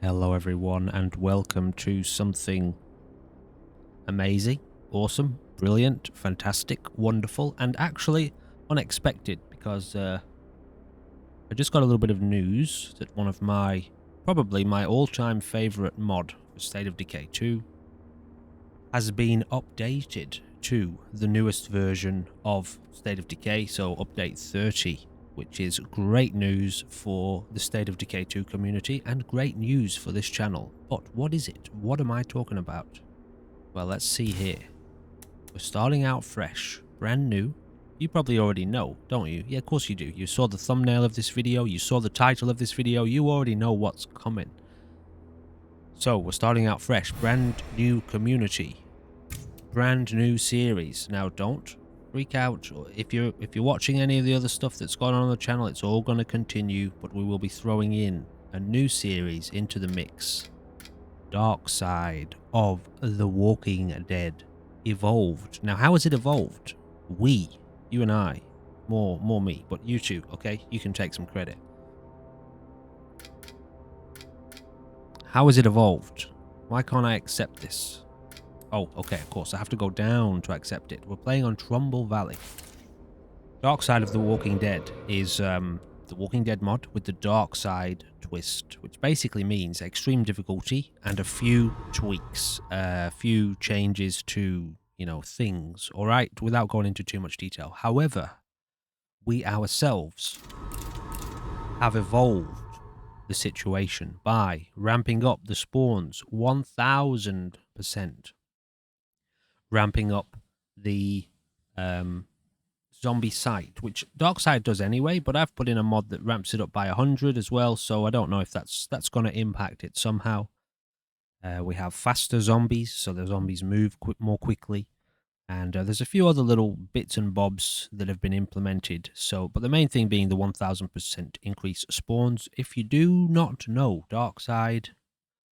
Hello everyone and welcome to something amazing, awesome, brilliant, fantastic, wonderful and actually unexpected because I just got a little bit of news that one of probably my all-time favourite mod for State of Decay 2 has been updated to the newest version of State of Decay, so update 30. Which is great news for the State of Decay 2 community and great news for this channel. But what is it? What am I talking about? Well, let's see here. We're starting out fresh, brand new. You probably already know, don't you? Yeah, of course you do. You saw the thumbnail of this video, you saw the title of this video, you already know what's coming. So, we're starting out fresh, brand new community, brand new series. Now, don't freak out if you're watching any of the other stuff that's gone on the channel. It's all going to continue, but we will be throwing in a new series into the mix. DARKSIDE of The Walking Dead evolved. Now, how has it evolved? You and I, more me, but you too. Okay, you can take some credit. How has it evolved? Why can't I accept this? Oh, okay, of course, I have to go down to accept it. We're playing on Trumbull Valley. DARKSIDE of The Walking Dead is the Walking Dead mod with the dark side twist, which basically means extreme difficulty and a few tweaks, a few changes to, things, all right, without going into too much detail. However, we ourselves have evolved the situation by ramping up the spawns 1000%. Ramping up the zombie sight, which DARKSIDE does anyway, but I've put in a mod that ramps it up by 100 as well, so I don't know if that's going to impact it somehow. We have faster zombies, so the zombies move more quickly, and there's a few other little bits and bobs that have been implemented. So, but the main thing being the 1000% increase spawns. If you do not know DARKSIDE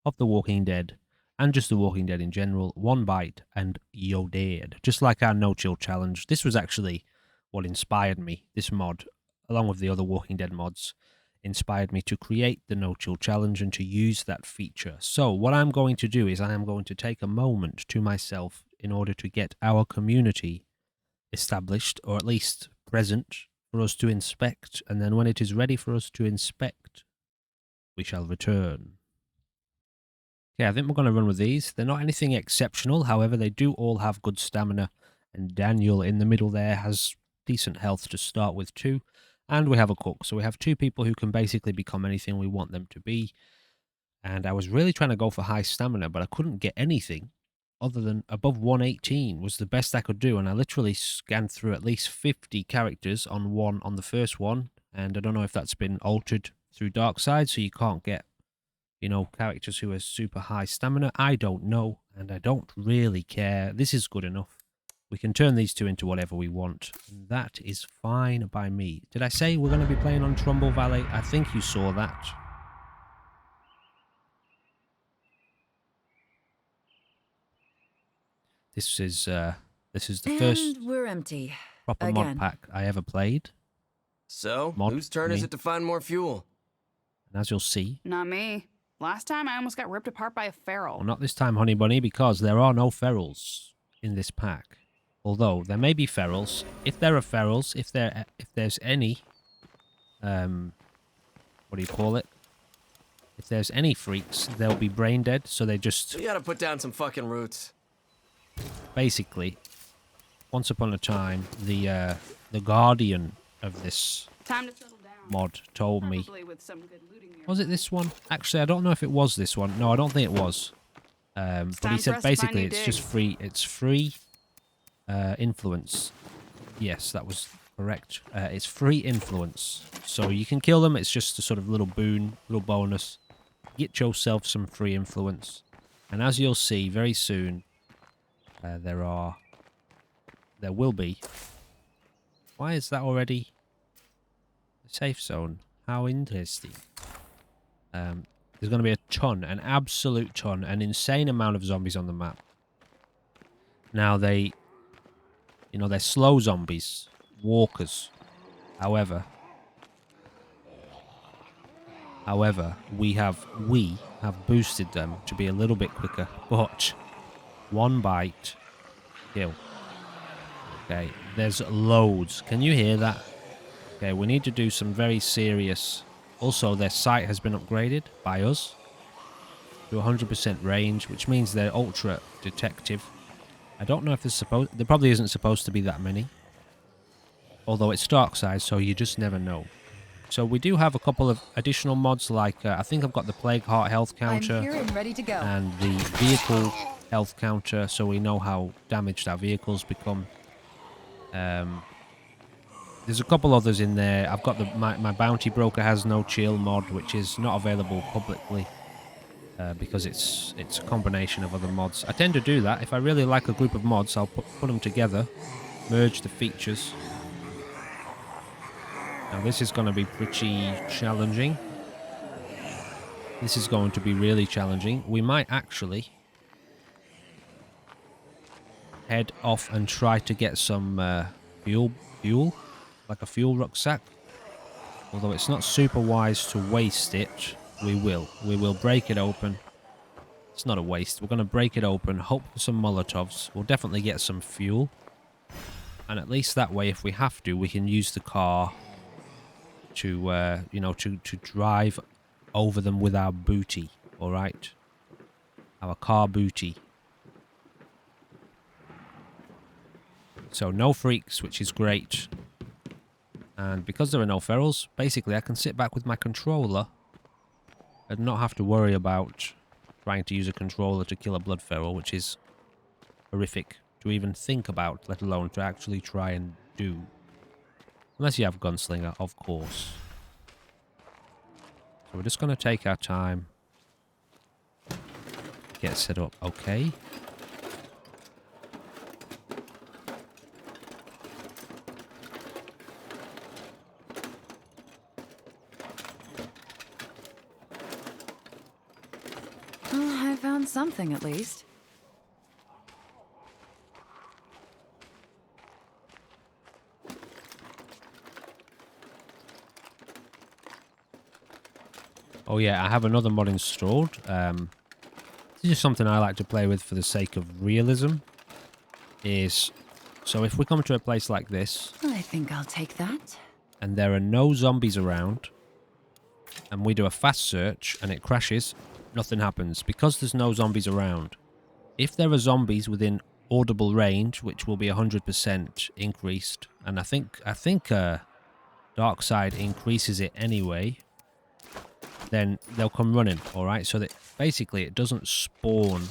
of The Walking Dead, and just The Walking Dead in general, one bite and you're dead. Just like our No Chill challenge. This was actually what inspired me. This mod, along with the other Walking Dead mods, inspired me to create the No Chill challenge and to use that feature. So what I'm going to do is I am going to take a moment to myself in order to get our community established, or at least present, for us to inspect. And then when it is ready for us to inspect, we shall return. Yeah, I think we're going to run with these. They're not anything exceptional. However, they do all have good stamina. And Daniel in the middle there has decent health to start with too. And we have a cook. So we have two people who can basically become anything we want them to be. And I was really trying to go for high stamina, but I couldn't get anything other than above 118 was the best I could do. And I literally scanned through at least 50 characters on the first one. And I don't know if that's been altered through DARKSIDE, so you can't get characters who are super high stamina. I don't know, and I don't really care. This is good enough. We can turn these two into whatever we want. And that is fine by me. Did I say we're going to be playing on Trumbull Valley? I think you saw that. This is the first we're empty. proper mod pack I ever played. So, whose turn is it to find more fuel? And as you'll see... Not me. Last time I almost got ripped apart by a feral. Well, not this time, Honey Bunny, because there are no ferals in this pack. Although, there may be ferals. If there are ferals, if there's any... what do you call it? If there's any freaks, they'll be brain dead, so they just... You gotta put down some fucking roots. Basically, once upon a time, the guardian of this Time to settle down. mod told me... With some good looting nearby. Was it this one? Actually, I don't know if it was this one. No, I don't think it was. But he said basically it's just free. It's free influence. Yes, that was correct. It's free influence. So you can kill them. It's just a sort of little boon, little bonus. Get yourself some free influence. And as you'll see very soon, there will be... Why is that already a safe zone? How interesting. There's going to be a ton, an absolute ton, an insane amount of zombies on the map. Now they're slow zombies, walkers. However, we have boosted them to be a little bit quicker, but one bite, kill. Okay, there's loads. Can you hear that? Okay, we need to do some very serious... Also, their sight has been upgraded by us to 100% range, which means they're ultra detective. I don't know if there's supposed... There probably isn't supposed to be that many. Although it's DARKSIDE, so you just never know. So we do have a couple of additional mods, like I think I've got the Plague Heart health counter. I'm here and ready to go. And the vehicle health counter, so we know how damaged our vehicles become. There's a couple others in there. I've got my Bounty Broker has no chill mod, which is not available publicly because it's a combination of other mods. I tend to do that. If I really like a group of mods, I'll put them together, merge the features. Now this is going to be pretty challenging. This is going to be really challenging. We might actually head off and try to get some fuel, like a fuel rucksack. Although it's not super wise to waste it, we will break it open. It's not a waste. We're going to break it open, hope for some Molotovs. We'll definitely get some fuel, and at least that way, if we have to, we can use the car to you know, to drive over them with our booty. All right, our car booty. So no freaks, which is great. And because there are no ferals, basically I can sit back with my controller and not have to worry about trying to use a controller to kill a blood feral, which is horrific to even think about, let alone to actually try and do. Unless you have Gunslinger, of course. So we're just going to take our time. Get set up. Okay. I found something at least. Oh yeah, I have another mod installed. This is just something I like to play with for the sake of realism. So if we come to a place like this, I think I'll take that. and there are no zombies around, and we do a fast search and it crashes, nothing happens because there's no zombies around. If there are zombies within audible range, which will be 100% increased, and I think DARKSIDE increases it anyway, then they'll come running. All right, so that basically it doesn't spawn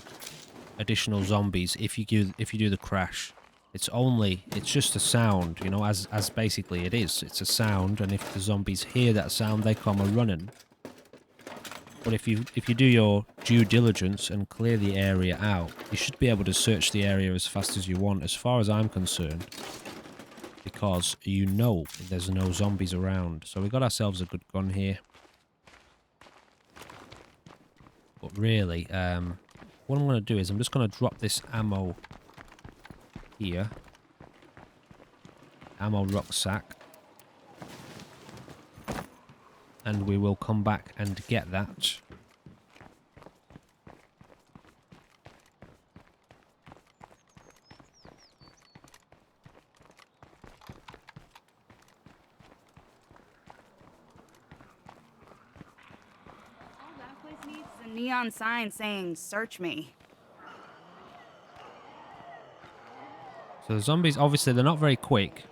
additional zombies if you do the crash. It's just a sound, you know, as basically it is. It's a sound, and if the zombies hear that sound, they come running. But if you do your due diligence and clear the area out, you should be able to search the area as fast as you want, as far as I'm concerned, because you know there's no zombies around. So we got ourselves a good gun here. But really, what I'm going to do is I'm just going to drop this ammo here. Ammo rucksack. And we will come back and get that. All that place needs is a neon sign saying, "Search me." So the zombies, obviously, they're not very quick.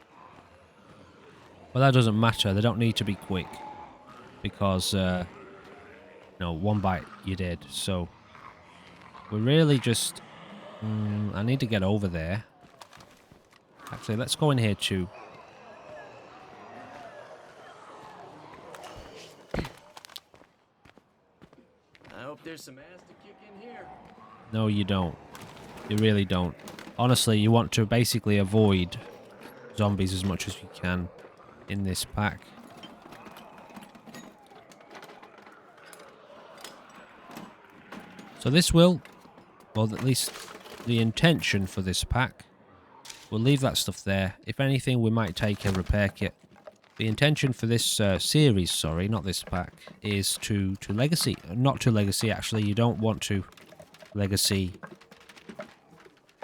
But that doesn't matter. They don't need to be quick. Because, no, one bite, you're dead. So, we're really just... I need to get over there. Actually, let's go in here too. I hope there's some ass to kick in here. No, you don't. You really don't. Honestly, you want to basically avoid zombies as much as you can in this pack. So this will, well, at least the intention for this pack, we'll leave that stuff there. If anything, we might take a repair kit The intention for this series, sorry, not this pack, is to legacy. Not to legacy, actually. You don't want to legacy.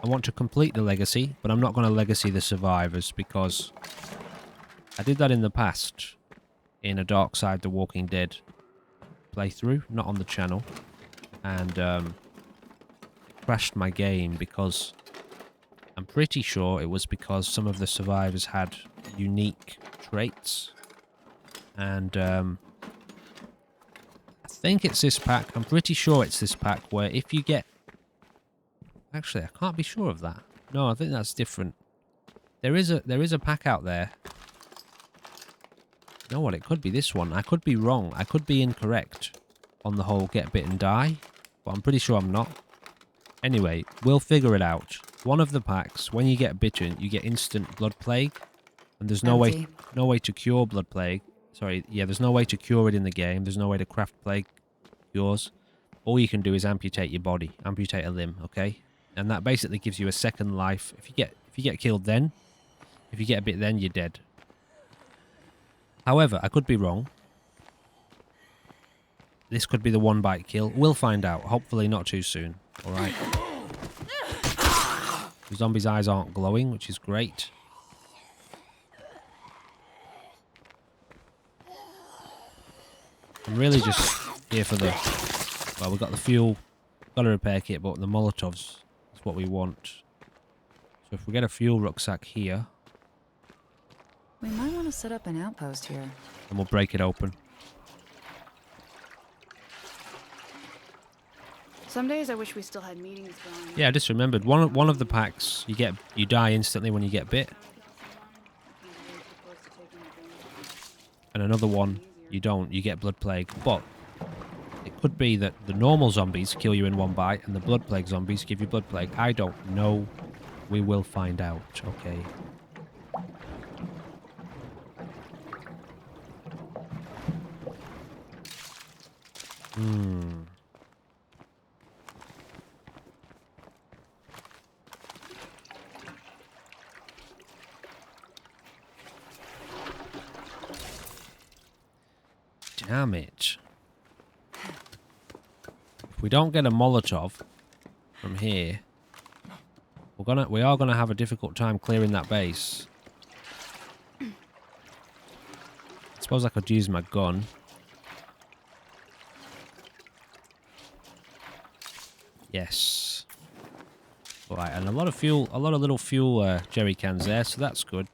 I want to complete the legacy, but I'm not going to legacy the survivors because I did that in the past in a DARKSIDE The Walking Dead playthrough, not on the channel, and crashed my game because I'm pretty sure it was because some of the survivors had unique traits, and I think it's this pack. I'm pretty sure it's this pack where if you get... Actually, I can't be sure of that. No, I think that's different. There is a pack out there. You know what? It could be this one. I could be wrong. I could be incorrect on the whole get bit and die, but I'm pretty sure I'm not. Anyway, we'll figure it out. One of the packs, when you get bitten, you get instant blood plague, and there's no way to cure blood plague. Sorry, yeah, there's no way to cure it in the game. There's no way to craft plague cures. All you can do is amputate your body, amputate a limb, okay? And that basically gives you a second life. If you get killed then, if you get a bit then, you're dead. However, I could be wrong. This could be the one bite kill. We'll find out. Hopefully not too soon. Alright. The zombie's eyes aren't glowing, which is great. I'm really just here for the... Well, we've got the fuel. Got a repair kit, but the Molotovs is what we want. So if we get a fuel rucksack here... We might want to set up an outpost here. And we'll break it open. Some days I wish we still had meetings going. Yeah, I just remembered. One of the packs, you die instantly when you get bit. And another one, you don't. You get blood plague. But it could be that the normal zombies kill you in one bite and the blood plague zombies give you blood plague. I don't know. We will find out. Okay. Damn it. If we don't get a Molotov from here, we are gonna have a difficult time clearing that base. I suppose I could use my gun. Yes. Alright, and a lot of little fuel jerry cans there, so that's good.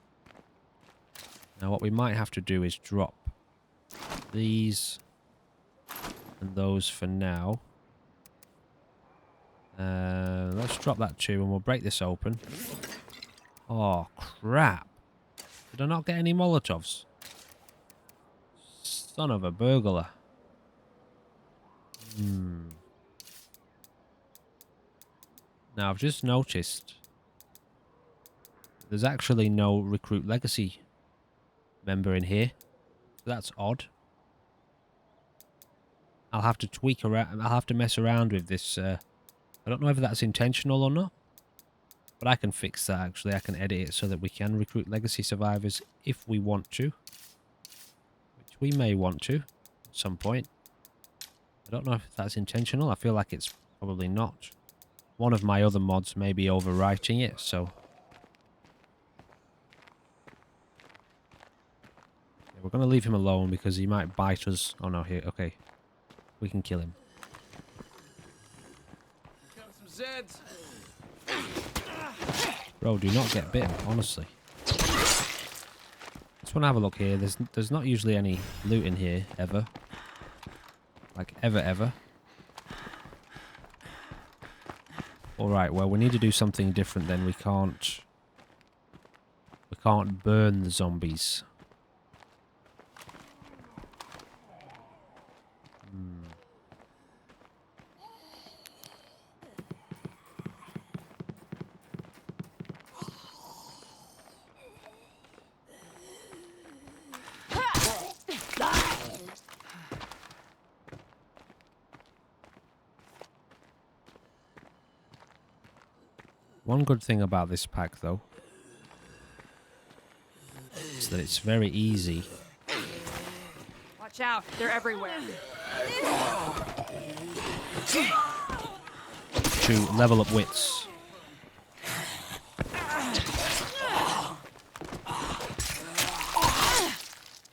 Now what we might have to do is drop these and those for now. Let's drop that too, and we'll break this open. Oh, crap. Did I not get any Molotovs? Son of a burglar. Now, I've just noticed there's actually no Recruit Legacy member in here. That's odd. I'll have to tweak around. I'll have to mess around with this. I don't know whether that's intentional or not. But I can fix that, actually. I can edit it so that we can recruit Legacy survivors if we want to. Which we may want to at some point. I don't know if that's intentional. I feel like it's probably not. One of my other mods may be overwriting it, so... Yeah, we're going to leave him alone because he might bite us. Oh no, here, okay. We can kill him. Some Zeds. Bro, do not get bitten, honestly. Just want to have a look here. There's not usually any loot in here, ever. Like, ever. Alright, well, we need to do something different then. We can't burn the zombies. One good thing about this pack, though, is that it's very easy Watch out, they're everywhere. to level up wits.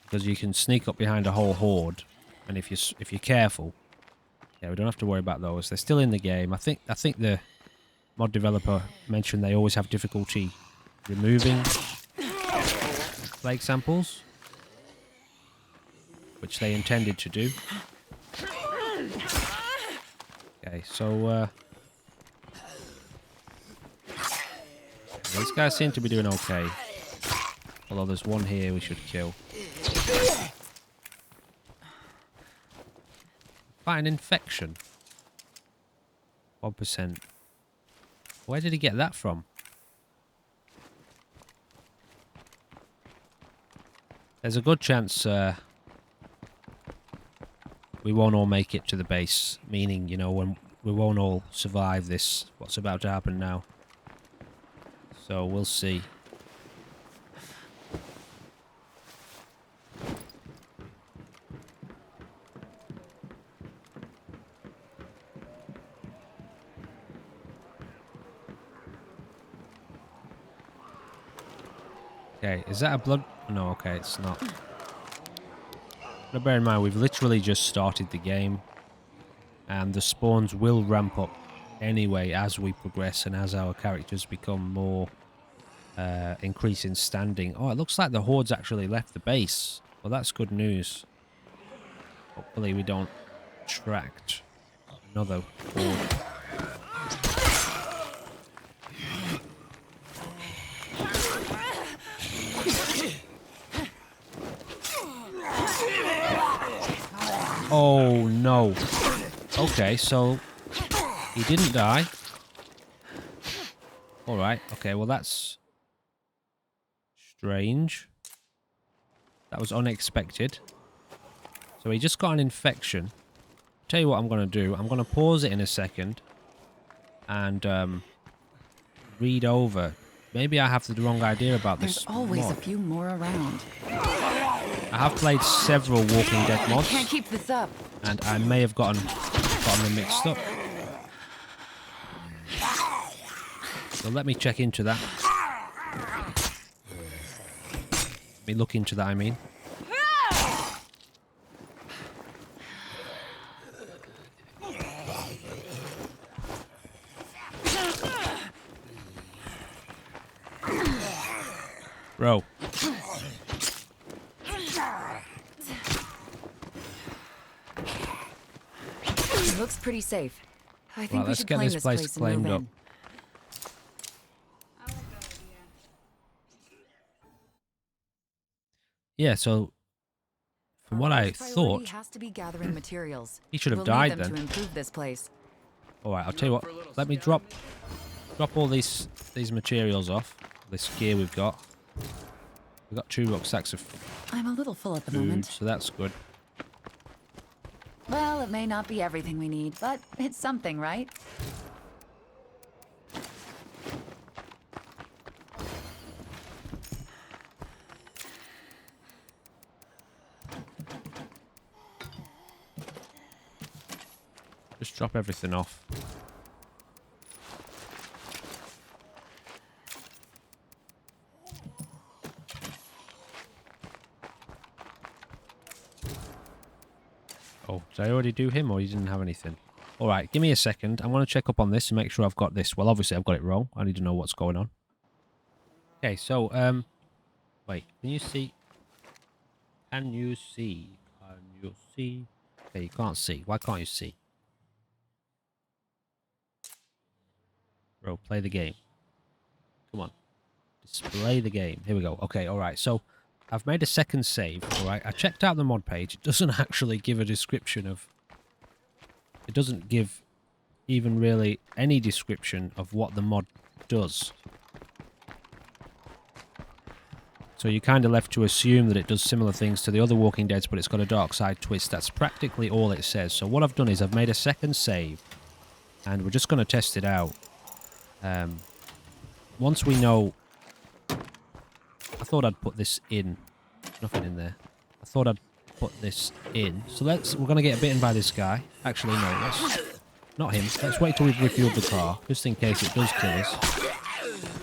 Because you can sneak up behind a whole horde, and if you're careful, yeah, we don't have to worry about those. They're still in the game. I think the mod developer mentioned they always have difficulty removing plague samples, which they intended to do. Okay, so these guys seem to be doing okay. Although there's one here we should kill. Fight an infection. 1%. Where did he get that from? There's a good chance we won't all make it to the base. Meaning, you know, when we won't all survive this, what's about to happen now. So we'll see. Okay, is that a blood? No, okay, it's not. But bear in mind, we've literally just started the game, and the spawns will ramp up anyway as we progress and as our characters become more increase in standing. Oh, it looks like the horde's actually left the base. Well, that's good news. Hopefully we don't attract another horde. Oh no. Okay, so he didn't die. Alright, okay, well that's strange. That was unexpected. So he just got an infection. Tell you what I'm going to do. I'm going to pause it in a second and read over. Maybe I have the wrong idea about this. There's always mod. a few more around. I have played several Walking Dead mods, Can't keep this up. and I may have gotten them mixed up. So let me check into that. Let me look into that, I mean. Bro. It looks pretty safe. I think we Let's should get claim this place and move claimed up. in. I like that idea. Yeah, so from what I First priority thought, has to be gathering materials. he should have We'll died need them then. to improve this place. All right, I'll tell you what. Let me drop all these materials off. This gear we've got. We've got 2 rucksacks of I'm a little full at the food, moment. so that's good. Well, it may not be everything we need, but it's something, right? Just drop everything off. Oh, did I already do him or you didn't have anything? Alright, give me a second. I'm going to check up on this and make sure I've got this. Well, obviously I've got it wrong. I need to know what's going on. Okay, so, wait, can you see? Can you see? Can you see? Okay, you can't see. Why can't you see? Bro, play the game. Come on. Display the game. Here we go. Okay, alright, so I've made a second save, alright? I checked out the mod page. It doesn't actually give a description of... It doesn't give even really any description of what the mod does. So you're kind of left to assume that it does similar things to the other Walking Deads, but it's got a dark side twist. That's practically all it says. So what I've done is I've made a second save, and we're just going to test it out. Once we know... I thought I'd put this in. Nothing in there. I thought I'd put this in. So we're going to get bitten by this guy. Actually, no, not him. Let's wait till we've refueled the car, just in case it does kill us.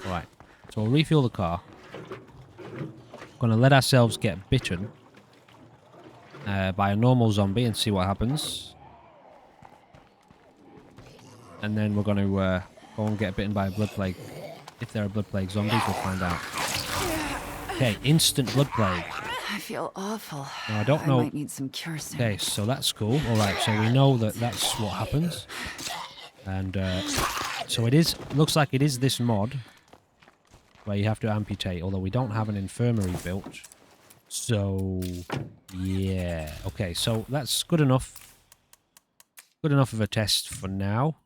Alright, so we'll refuel the car. Going to let ourselves get bitten by a normal zombie and see what happens. And then we're going to go and get bitten by a blood plague. If there are blood plague zombies, we'll find out. Okay, instant blood plague. I feel awful. Now, I don't know. I might need some cure soon. Okay, so that's cool. Alright, so we know that that's what happens. And so it is, looks like it is this mod where you have to amputate, although we don't have an infirmary built. So, yeah. Okay, so that's good enough. Good enough of a test for now.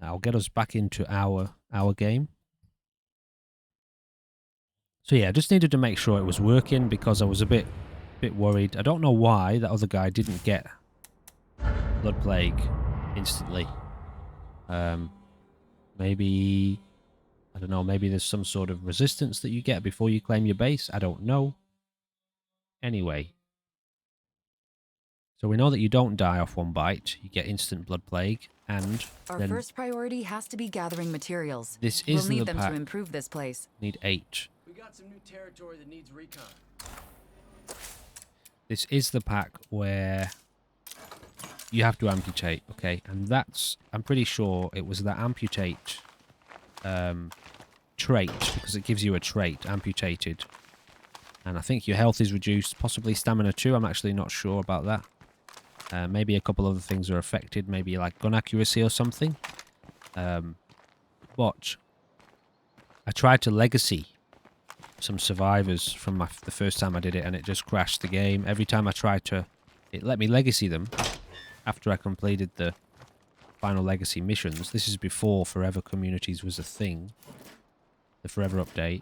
I'll get us back into our game. So yeah, I just needed to make sure it was working because I was a bit worried. I don't know why that other guy didn't get blood plague instantly. Maybe, I don't know, maybe there's some sort of resistance that you get before you claim your base. I don't know. Anyway. So we know that you don't die off one bite. You get instant blood plague. And our first priority has to be gathering materials. This is we'll need the them pack. to improve this place. Need 8. We got some new territory that needs recon. This is the pack where you have to amputate, okay? And that's, I'm pretty sure it was that amputate trait, because it gives you a trait, amputated. And I think your health is reduced, possibly stamina too. I'm actually not sure about that. Maybe a couple other things are affected, maybe like gun accuracy or something. But I tried to legacy some survivors from the first time I did it, and it just crashed the game. Every time I tried to, it let me legacy them after I completed the final legacy missions. This is before Forever Communities was a thing, the Forever update.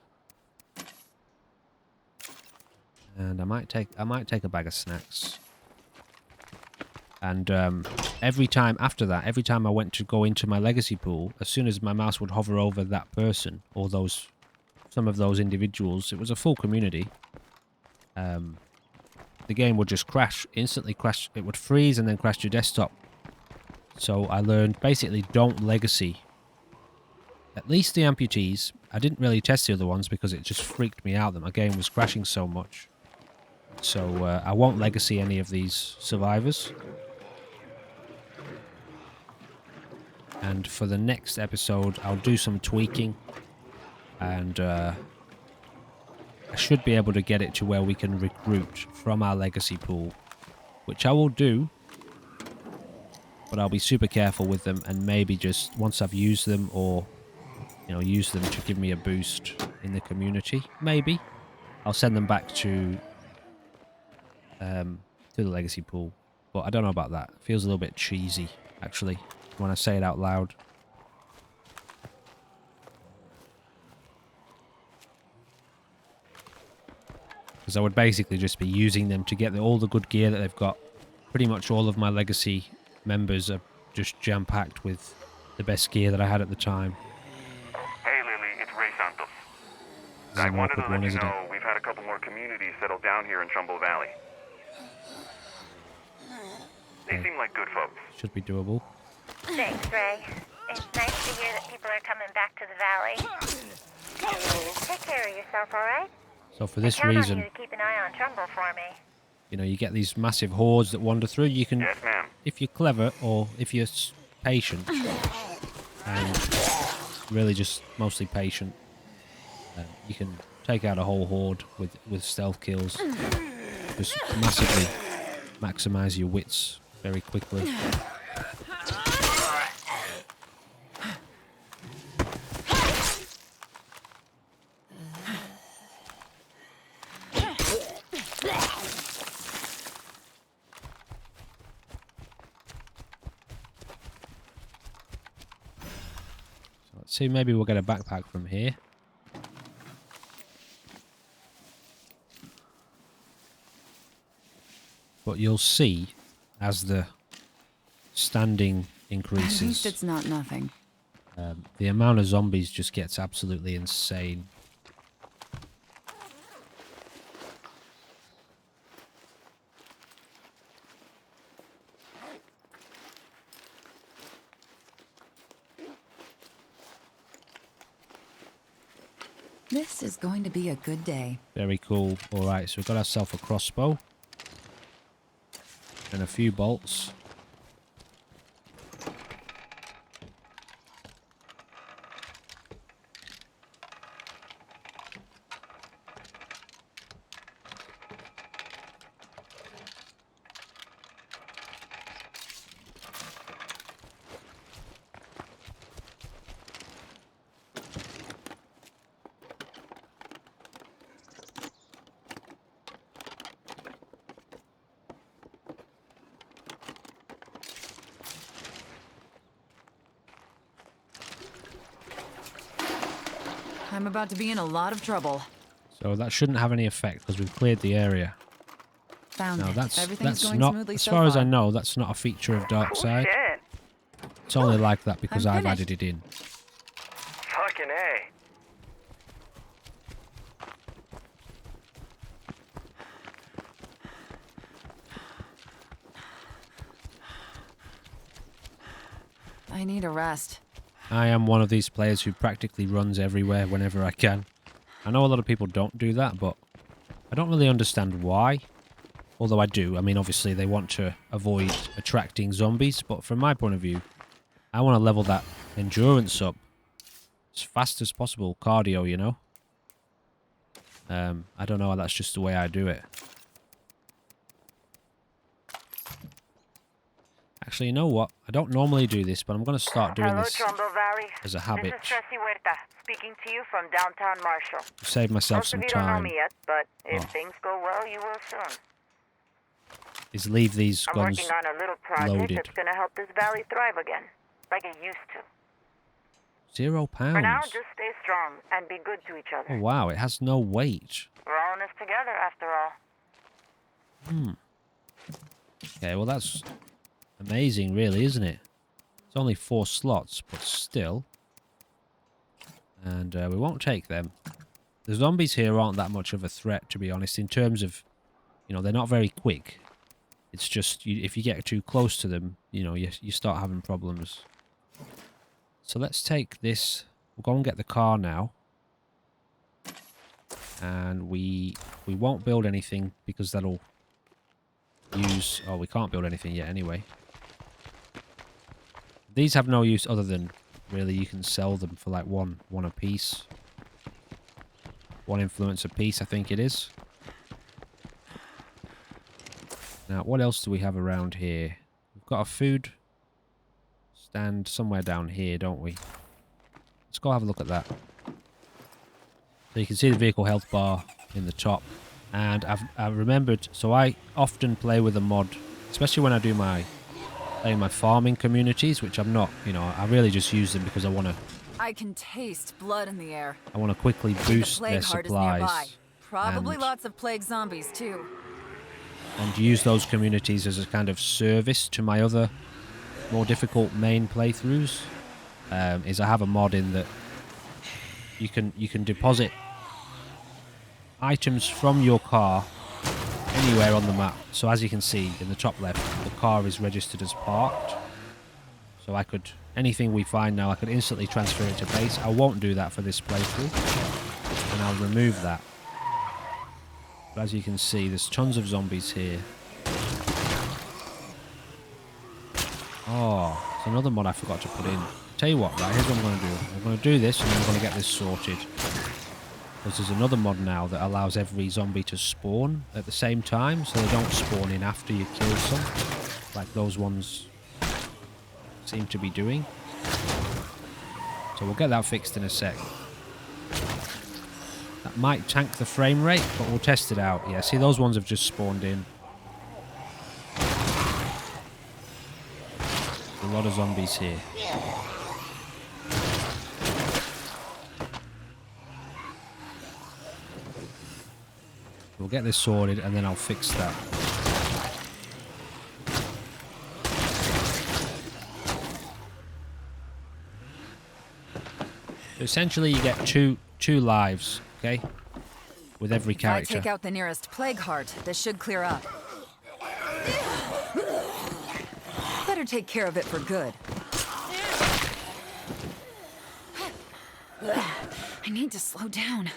And I might take a bag of snacks. And every time after that, every time I went to go into my legacy pool, as soon as my mouse would hover over that person or some of those individuals, it was a full community. The game would just crash, instantly crash. It would freeze and then crash your desktop. So I learned basically don't legacy. At least the amputees. I didn't really test the other ones because it just freaked me out that my game was crashing so much. So I won't legacy any of these survivors. And for the next episode, I'll do some tweaking. And I should be able to get it to where we can recruit from our legacy pool. Which I will do. But I'll be super careful with them. And maybe just once I've used them or, you know, use them to give me a boost in the community. Maybe. I'll send them back to the legacy pool. But I don't know about that. It feels a little bit cheesy, actually, when I say it out loud. Because I would basically just be using them to get all the good gear that they've got. Pretty much all of my legacy members are just jam-packed with the best gear that I had at the time. Hey Lily, it's Ray Santos. This is I an wanted to awkward let one, you isn't know it? we've had a couple more communities settle down here in Trumbull Valley. They seem like good folks. Should be doable. Thanks, Ray. It's nice to hear that people are coming back to the valley. Take care of yourself, all right? So for this Count on reason, you to keep an eye on Trumbull for me. you know, you get these massive hordes that wander through. You can, Yes, ma'am. if you're clever or if you're patient, and really just mostly patient, you can take out a whole horde with stealth kills. Just massively maximize your wits very quickly. Let's see, maybe we'll get a backpack from here. But you'll see, as the standing At increases, least it's not nothing. the amount of zombies just gets absolutely insane. This is going to be a good day. Very cool. Alright, so we've got ourselves a crossbow. And a few bolts. I'm about to be in a lot of trouble. So that shouldn't have any effect because we've cleared the area. Found No, it. that's Everything's going not, smoothly as so far as I far. know, that's not a feature of Darkside. Shit. It's only like that because I'm I've finished. added it in. Fucking A. I need a rest. I am one of these players who practically runs everywhere whenever I can. I know a lot of people don't do that, but I don't really understand why. Although I do. I mean, obviously they want to avoid attracting zombies, but from my point of view, I want to level that endurance up as fast as possible. Cardio, you know? I don't know, that's just the way I do it. Actually, you know what? I don't normally do this, but I'm going to start doing Hello, this Trumbull Valley. as a habit This is Tracy Huerta, speaking to you from downtown Marshall. to save myself Most some of you don't know time. me yet, but if Oh. things go well, you will soon. Is leave these I'm guns working on a little project loaded. that's going to help this valley thrive again, like it used to. £0. For now, just stay strong and be good to each other. Oh wow, it has no weight. We're all in this together, after all. Okay, well that's amazing really, isn't it? It's only 4 slots, but still. And we won't take them. The zombies here aren't that much of a threat, to be honest, in terms of, you know, they're not very quick. It's just, if you get too close to them, you know, you start having problems. So let's take this. We'll go and get the car now. And we won't build anything because that'll use... Oh, we can't build anything yet anyway. These have no use other than, really, you can sell them for like one a piece. 1 influence a piece, I think it is. Now, what else do we have around here? We've got a food stand somewhere down here, don't we? Let's go have a look at that. So you can see the vehicle health bar in the top. And I've remembered, so I often play with a mod, especially when I do my farming communities, which I'm not, you know, I really just use them because I want I can taste blood in the air. to quickly boost The their plague heart is nearby. supplies. Probably and- lots of plague zombies too. And use those communities as a kind of service to my other more difficult main playthroughs. Is I have a mod in that you can deposit items from your car anywhere on the map. So as you can see in the top left, the car is registered as parked. So I could, anything we find now, I could instantly transfer it to base. I won't do that for this playthrough, and I'll remove that. But as you can see, there's tons of zombies here. Oh, it's another mod I forgot to put in. Tell you what, right, here's what I'm going to do. I'm going to do this, and then I'm going to get this sorted. Because there's another mod now that allows every zombie to spawn at the same time, so they don't spawn in after you kill some, like those ones seem to be doing. So we'll get that fixed in a sec. That might tank the frame rate, but we'll test it out. Yeah, see, those ones have just spawned in. A lot of zombies here. We'll get this sorted and then I'll fix that. So essentially you get two lives, okay? With every If I character. take out the nearest plague heart, this should clear up. Better take care of it for good. I need to slow down.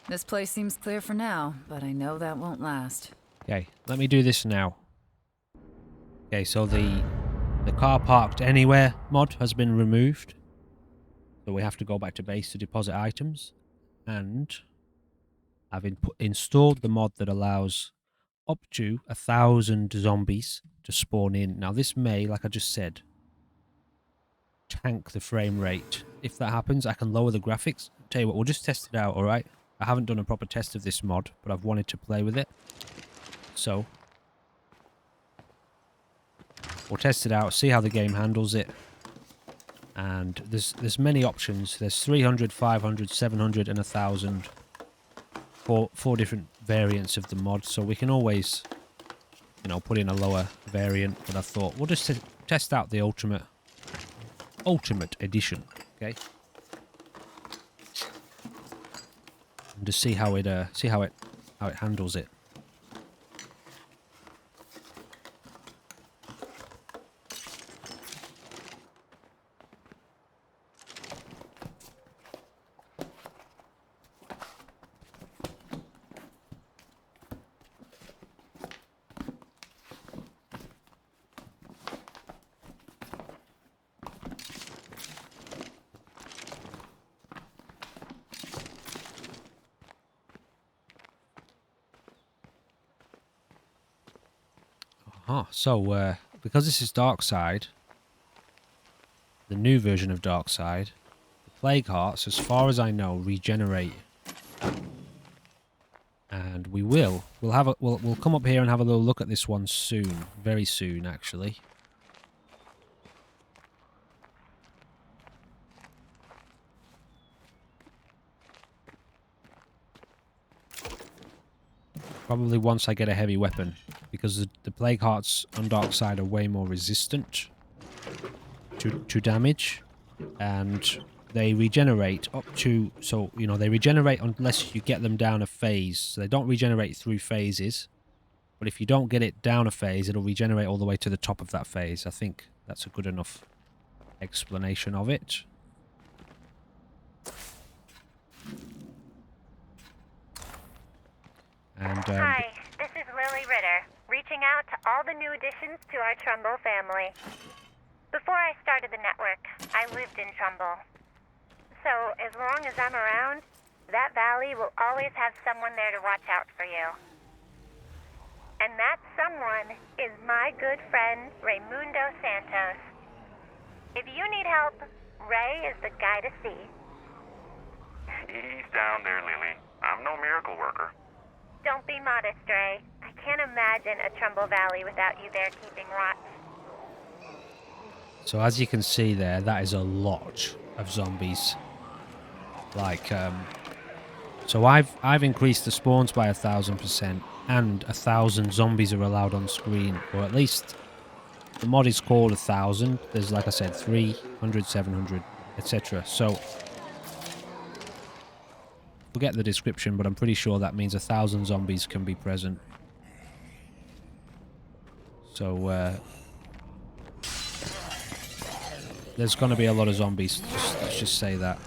This place seems clear for now, but I know that won't last. Okay, let me do this now. Okay, so the car parked anywhere mod has been removed. So we have to go back to base to deposit items. And I've installed the mod that allows up to 1,000 zombies to spawn in. Now this may, like I just said, tank the frame rate. If that happens, I can lower the graphics. Tell you what, we'll just test it out, alright? I haven't done a proper test of this mod, but I've wanted to play with it. So, we'll test it out, see how the game handles it. And there's many options. There's 300, 500, 700 and 1,000. Four different variants of the mod, so we can always, you know, put in a lower variant. But I thought we'll just test out the ultimate edition, okay? And just see how it handles it. So because this is DARKSIDE, the new version of DARKSIDE, the Plague Hearts, as far as I know, regenerate. And we'll come up here and have a little look at this one soon, very soon actually. Probably once I get a heavy weapon, because the Plague Hearts on DARKSIDE are way more resistant to damage, and they regenerate up to, so, you know, they regenerate unless you get them down a phase. So they don't regenerate through phases, but if you don't get it down a phase, it'll regenerate all the way to the top of that phase. I think that's a good enough explanation of it. And, Hi, this is Lily Ritter, reaching out to all the new additions to our Trumbull family. Before I started the network, I lived in Trumbull. So, as long as I'm around, that valley will always have someone there to watch out for you. And that someone is my good friend, Raymundo Santos. If you need help, Ray is the guy to see. He's down there, Lily. I'm no miracle worker. Don't be modest, Ray. I can't imagine a Trumbull Valley without you there keeping watch. so as you can see there, that is a lot of zombies. Like, so I've increased the spawns by 1,000%, and 1,000 zombies are allowed on screen, or at least the mod is called 1,000. There's, like I said, 300, 700, etc. So forget the description, but I'm pretty sure that means 1,000 zombies can be present. So there's going to be a lot of zombies. Let's just say that.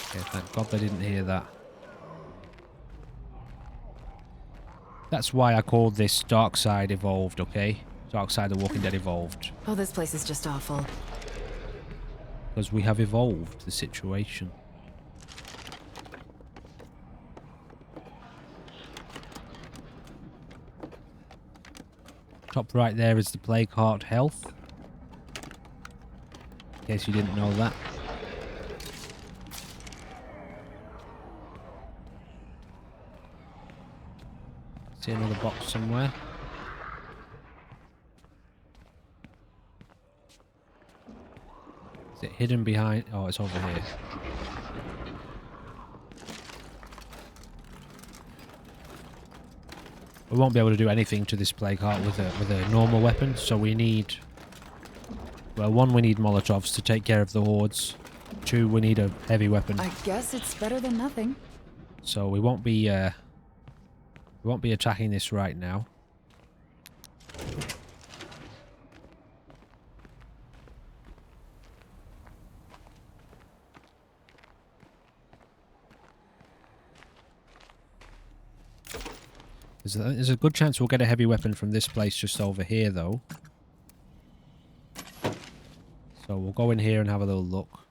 Okay, thank God they didn't hear that. That's why I called this DARKSIDE Evolved, okay? DARKSIDE The Walking Dead Evolved. Oh, this place is just awful. Because we have evolved the situation. Top right there is the Plague Heart health. In case you didn't know that. See another box somewhere. it hidden behind? Oh, it's over here. We won't be able to do anything to this plague heart with a normal weapon, so we need... Well, 1, we need Molotovs to take care of the hordes. 2, we need a heavy weapon. I guess it's better than nothing. So we won't be attacking this right now. There's a good chance we'll get a heavy weapon from this place just over here, though. So we'll go in here and have a little look.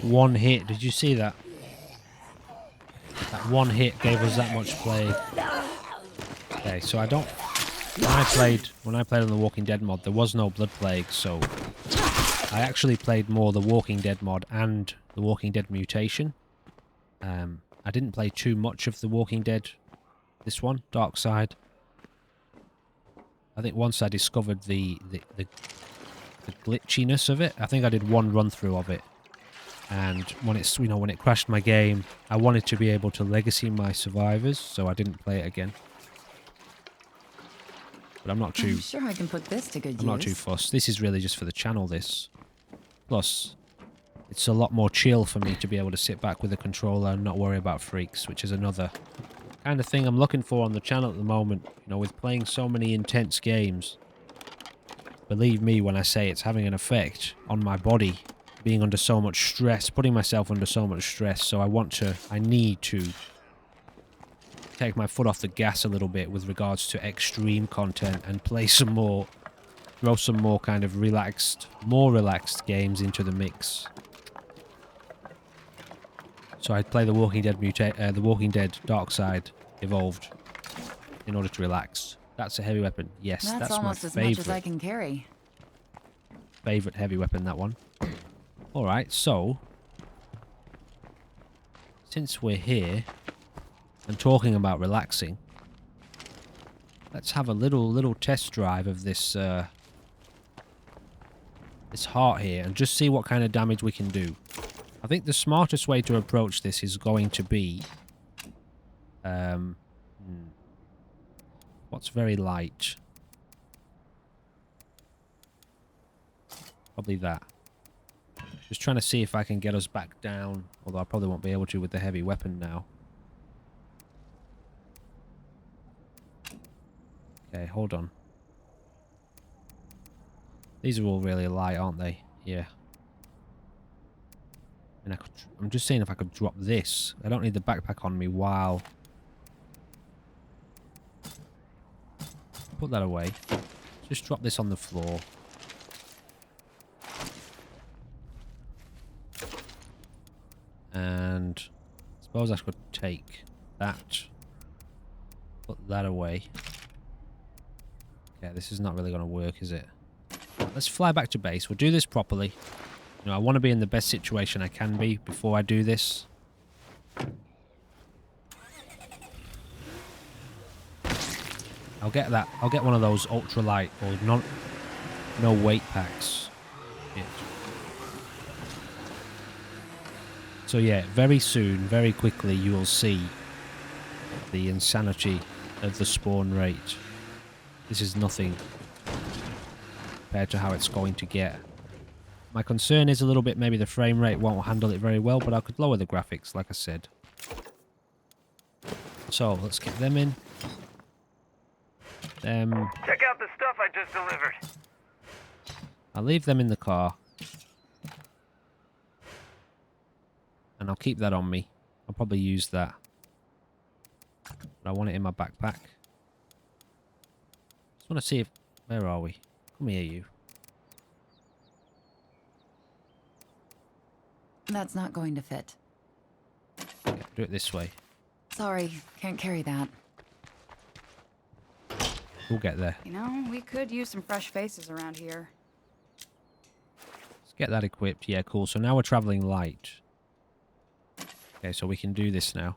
One hit, did you see that? That one hit gave us that much plague. Okay, so I don't... When I played on the Walking Dead mod, there was no blood plague, so... I actually played more the Walking Dead mod and the Walking Dead mutation. I didn't play too much of the Walking Dead, this one, DARKSIDE. I think once I discovered the glitchiness of it, I think I did one run through of it. And when it's, you know, when it crashed my game, I wanted to be able to legacy my survivors, so I didn't play it again. But I'm not too... I'm sure I can put this to good use. I'm not too fussed. This is really just for the channel, this. Plus, it's a lot more chill for me to be able to sit back with a controller and not worry about freaks, which is another kind of thing I'm looking for on the channel at the moment. You know, with playing so many intense games, believe me when I say it's having an effect on my body, being under so much stress, putting myself under so much stress, so I need to take my foot off the gas a little bit with regards to extreme content and play some more, throw some more kind of more relaxed games into the mix. So I'd play the Walking Dead the Walking Dead DARKSIDE Evolved in order to relax. That's a heavy weapon. Yes, that's almost my as much as I favorite. can carry. Favorite heavy weapon, that one. Alright, so since we're here and talking about relaxing, let's have a little test drive of this this heart here and just see what kind of damage we can do. I think the smartest way to approach this is going to be what's very light? Probably that. Just trying to see if I can get us back down, although I probably won't be able to with the heavy weapon now. Okay, hold on. These are all really light, aren't they? Yeah. And I'm just seeing if I could drop this. I don't need the backpack on me while... Put that away. Just drop this on the floor. And I suppose I could take that, put that away. Okay, this is not really going to work, is it? Let's fly back to base. We'll do this properly. You know, I want to be in the best situation I can be before I do this. I'll get that. I'll get one of those ultralight or no weight packs. Yeah. So yeah, very soon, very quickly, you will see the insanity of the spawn rate. This is nothing compared to how it's going to get. My concern is a little bit maybe the frame rate won't handle it very well, but I could lower the graphics, like I said. So, let's get them in. Check out the stuff I just delivered. I'll leave them in the car. And I'll keep that on me. I'll probably use that. But I want it in my backpack. Just want to see if... Where are we? Come here, you. That's not going to fit. Yeah, do it this way. Sorry, can't carry that. We'll get there. You know, we could use some fresh faces around here. Let's get that equipped. Yeah, cool. So now we're traveling light. Okay, so we can do this now.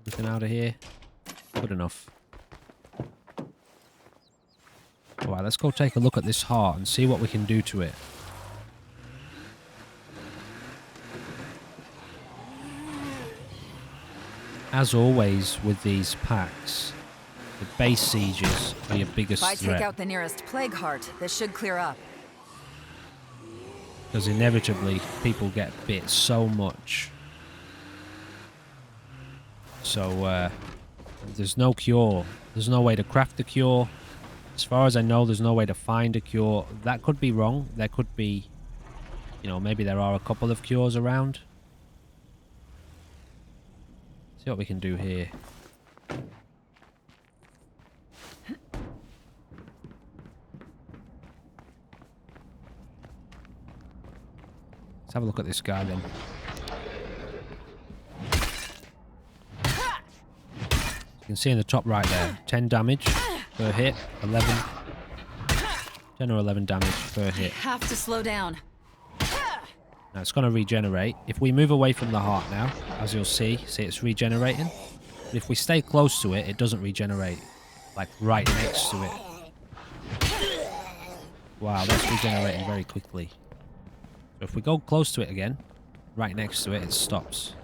Everything out of here? Good enough. Alright, let's go take a look at this heart and see what we can do to it. As always with these packs, the base sieges are your biggest If I threat. take out the nearest plague heart, this should clear up. Because inevitably, people get bit so much. So, there's no cure. There's no way to craft the cure. As far as I know, there's no way to find a cure. That could be wrong. There could be, you know, maybe there are a couple of cures around. See what we can do here. Let's have a look at this guy then. You can see in the top right there, 10 damage per hit, 11. 10 or 11 damage per hit. Have to slow down. Now it's going to regenerate. If we move away from the heart now, as you'll see it's regenerating. But if we stay close to it, it doesn't regenerate. Like right next to it. Wow, that's regenerating very quickly. So if we go close to it again, right next to it, it stops.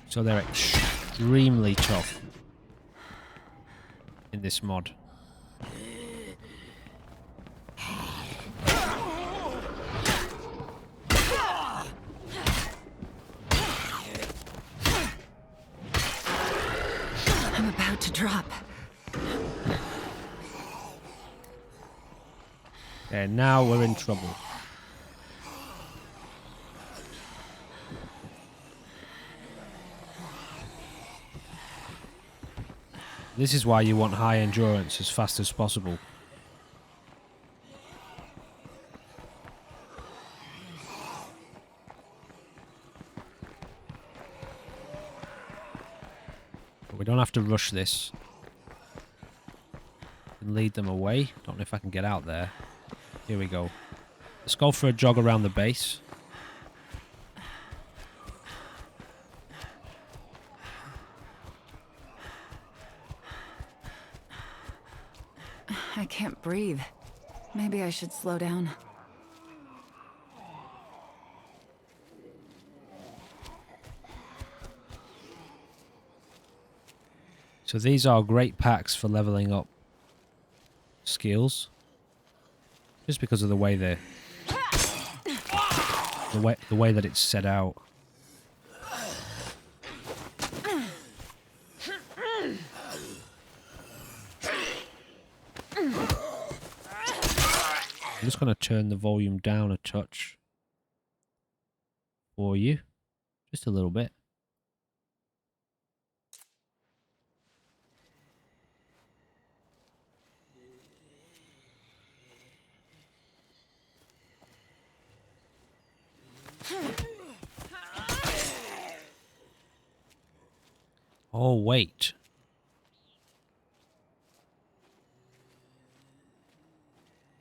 So they're extremely tough in this mod. I'm about to drop. And now we're in trouble. This is why you want high endurance as fast as possible. But we don't have to rush this. We can lead them away. Don't know if I can get out there. Here we go. Let's go for a jog around the base. I can't breathe. Maybe I should slow down. So these are great packs for leveling up skills. Just because of the way they're... The way that it's set out. I'm just going to turn the volume down a touch for you. Just a little bit. Oh, wait.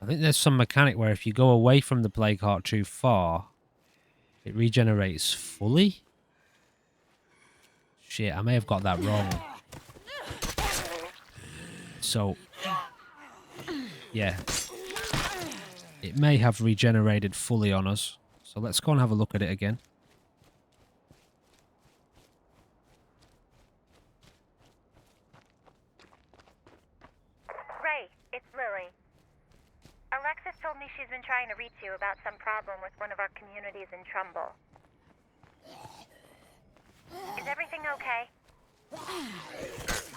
I think there's some mechanic where if you go away from the plague heart too far, it regenerates fully? Shit, I may have got that wrong. So, yeah. It may have regenerated fully on us. So let's go and have a look at it again. Ray, it's Lily. Alexis told me she's been trying to reach you about some problem with one of our communities in Trumbull. Is everything okay?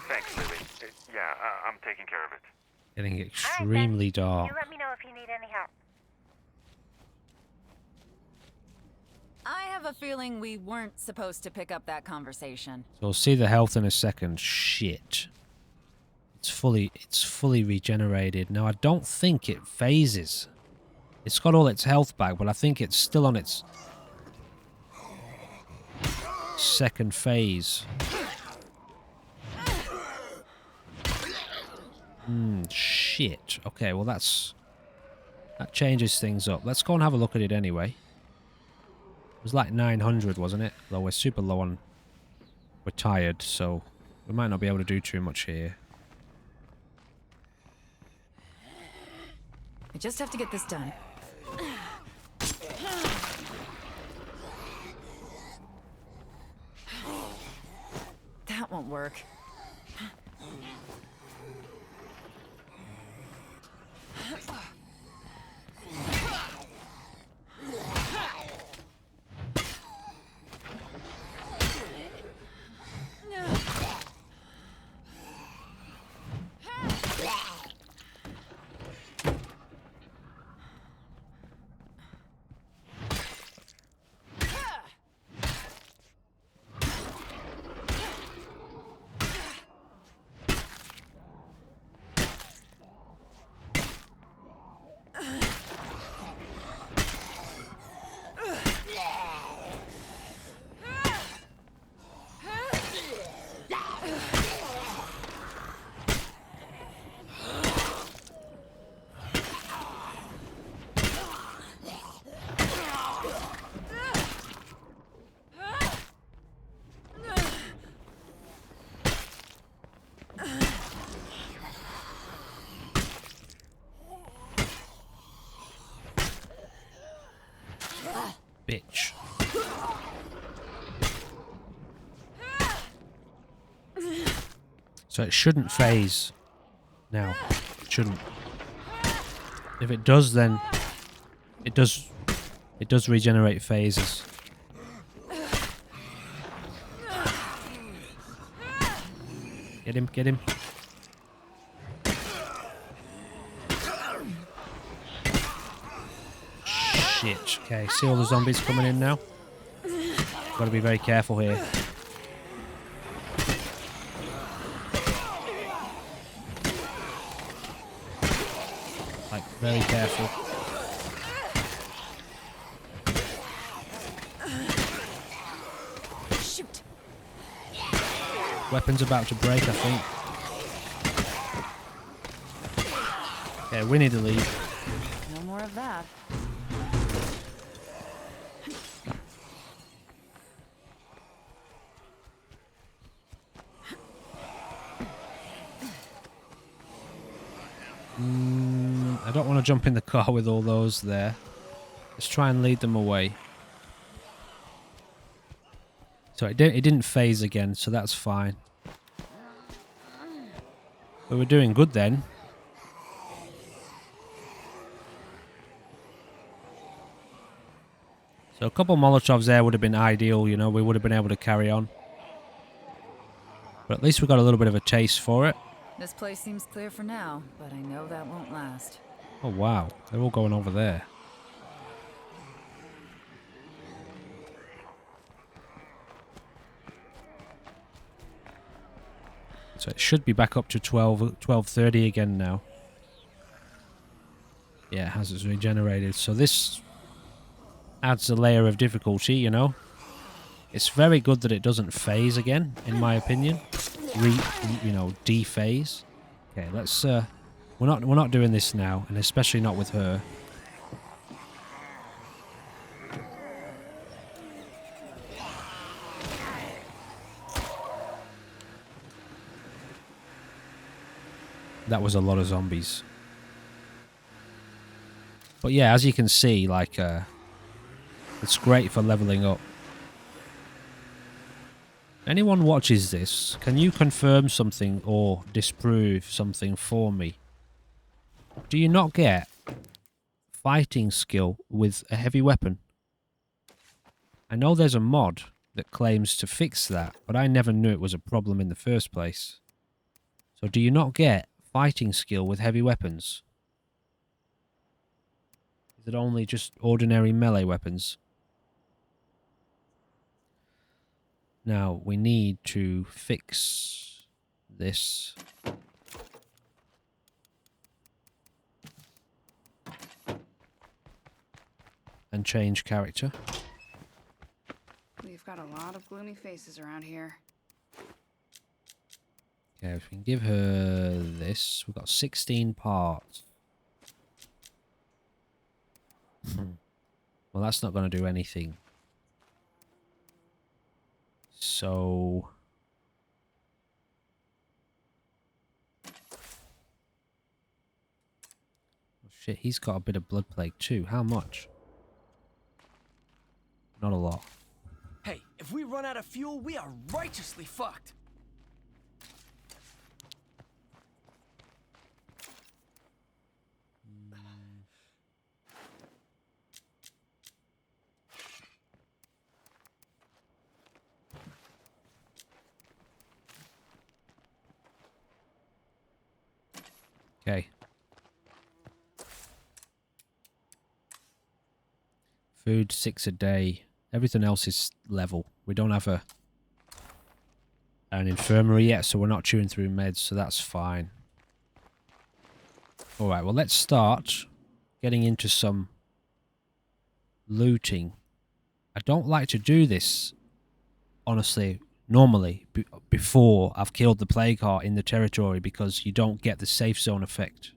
Thanks, Lily. Yeah, I'm taking care of it. Getting extremely dark. You let me know if you need any help. I have a feeling we weren't supposed to pick up that conversation. So we'll see the health in a second. Shit. It's fully regenerated. Now I don't think it phases. It's got all its health back, but I think it's still on its second phase. Shit. Okay, well that changes things up. Let's go and have a look at it anyway. It was like 900, wasn't it? Though we're super low on... We're tired, so we might not be able to do too much here. I just have to get this done. That won't work. Bitch. So it shouldn't phase. Now. It shouldn't. If it does, then it does regenerate phases. Get him, get him. Shit. Okay, see all the zombies coming in now? Gotta be very careful here. Like, very careful. Shoot. Weapon's about to break, I think. Okay, we need to leave. No more of that. I don't want to jump in the car with all those there. Let's try and lead them away. So it didn't phase again, so that's fine. But we're doing good then. So a couple Molotovs there would have been ideal, you know, we would have been able to carry on. But at least we got a little bit of a taste for it. This place seems clear for now, but I know that won't last. Oh wow, they're all going over there. So it should be back up to 12:30 again now. Yeah, it has its regenerated. So this adds a layer of difficulty, you know. It's very good that it doesn't phase again, in my opinion. Dephase. Okay, let's we're not doing this now, and especially not with her. That was a lot of zombies. But yeah, as you can see, like it's great for leveling up. Anyone watches this, can you confirm something or disprove something for me? Do you not get fighting skill with a heavy weapon. I know there's a mod that claims to fix that, but I never knew it was a problem in the first place. So do you not get fighting skill with heavy weapons? Is it only just ordinary melee weapons? Now, we need to fix this. And change character. We've got a lot of gloomy faces around here. Okay, if we can give her this. We've got 16 parts. Well, that's not going to do anything. So... oh, shit, he's got a bit of blood plague too. How much? Not a lot. Hey, if we run out of fuel, we are righteously fucked. Okay. Food 6 a day. Everything else is level. We don't have an infirmary yet, so we're not chewing through meds, so that's fine. Alright, well, let's start getting into some looting. I don't like to do this, honestly, normally, before I've killed the plague heart in the territory, because you don't get the safe zone effect.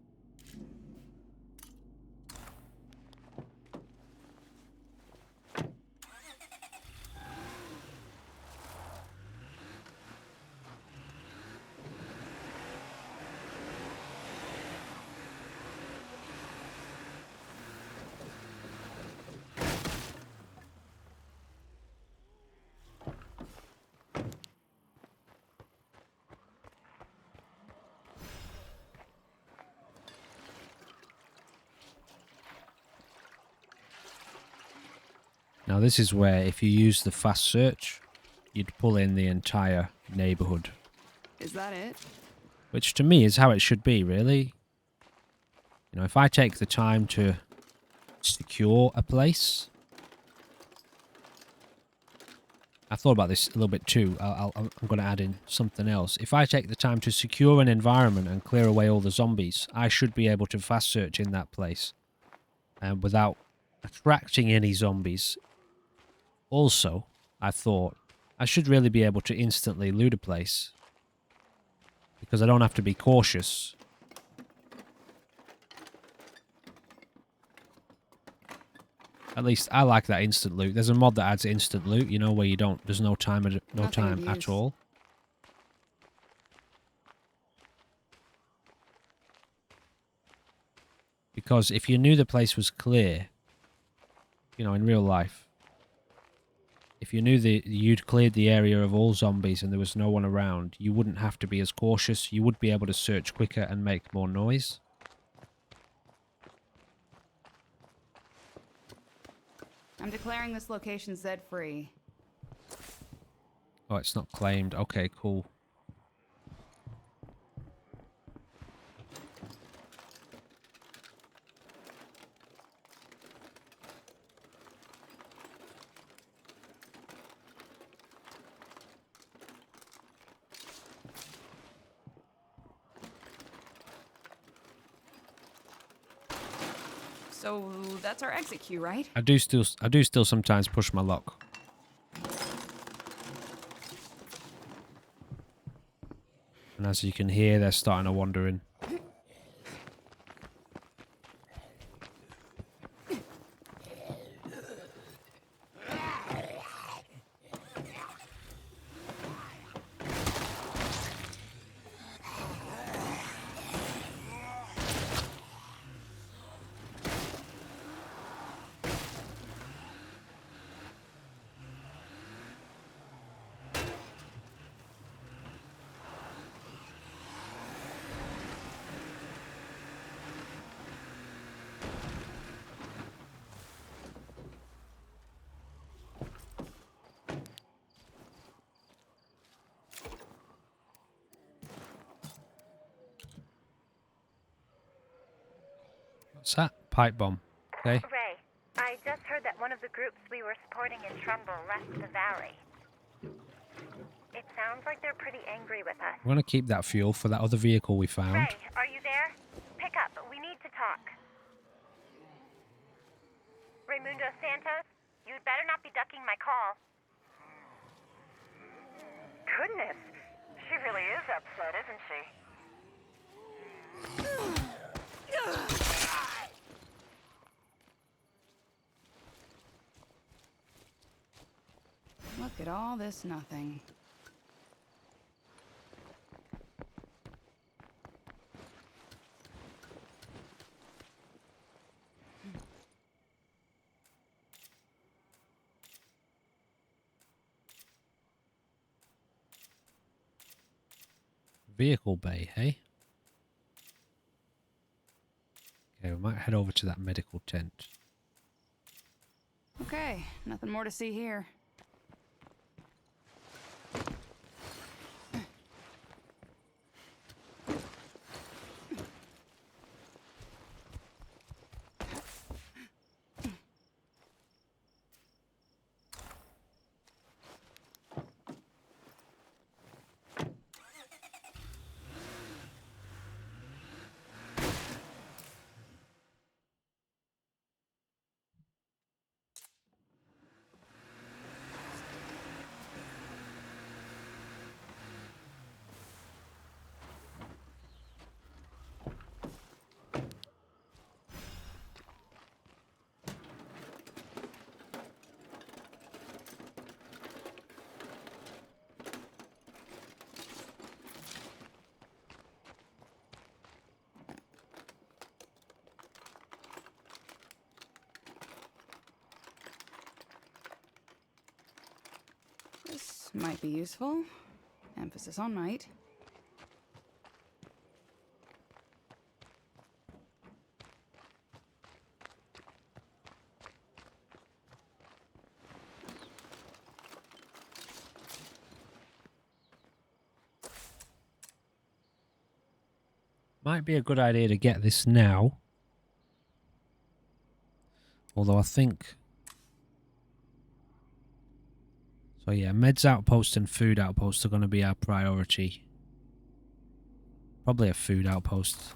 Now this is where, if you use the fast search, you'd pull in the entire neighborhood. Is that it? Which to me is how it should be, really. You know, if I take the time to secure a place... I thought about this a little bit too. I'm going to add in something else. If I take the time to secure an environment and clear away all the zombies, I should be able to fast search in that place. And without attracting any zombies. Also, I thought I should really be able to instantly loot a place. Because I don't have to be cautious. At least I like that instant loot. There's a mod that adds instant loot, you know, where you don't, there's no time at all. Because if you knew the place was clear, you know, in real life, if you knew you'd cleared the area of all zombies and there was no one around, you wouldn't have to be as cautious. You would be able to search quicker and make more noise. I'm declaring this location Zed-free. Oh, it's not claimed. Okay, cool. So that's our exit queue, right? I do still sometimes push my luck. And as you can hear, they're starting to wander in. What's that? Pipe bomb. Okay. Ray, I just heard that one of the groups we were supporting in Trumbull left the valley. It sounds like they're pretty angry with us. I want to keep that fuel for that other vehicle we found. Ray, are you there? Pick up. We need to talk. Raimundo Santos, you'd better not be ducking my call. Goodness, she really is upset, isn't she? Look at all this nothing. Vehicle bay, hey? Okay, we might head over to that medical tent. Okay, nothing more to see here. This might be useful. Emphasis on might. Might be a good idea to get this now. Although I think... So yeah, meds outpost and food outpost are going to be our priority. Probably a food outpost.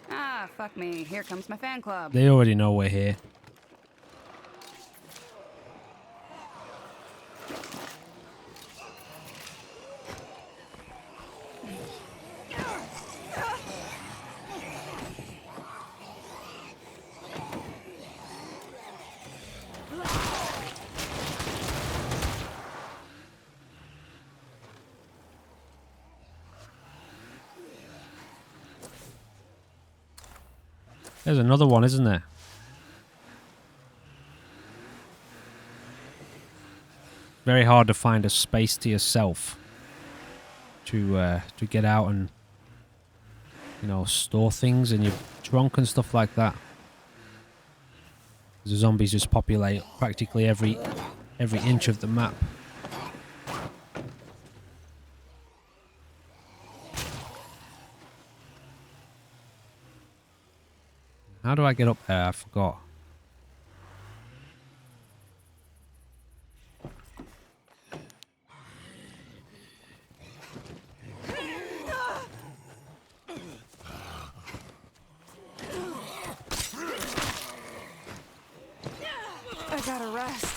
Ah, fuck me. Here comes my fan club. They already know we're here. There's another one, isn't there? Very hard to find a space to yourself. to get out and, you know, store things in your trunk and stuff like that. The zombies just populate practically every inch of the map. How do I get up there? I forgot. I gotta rest.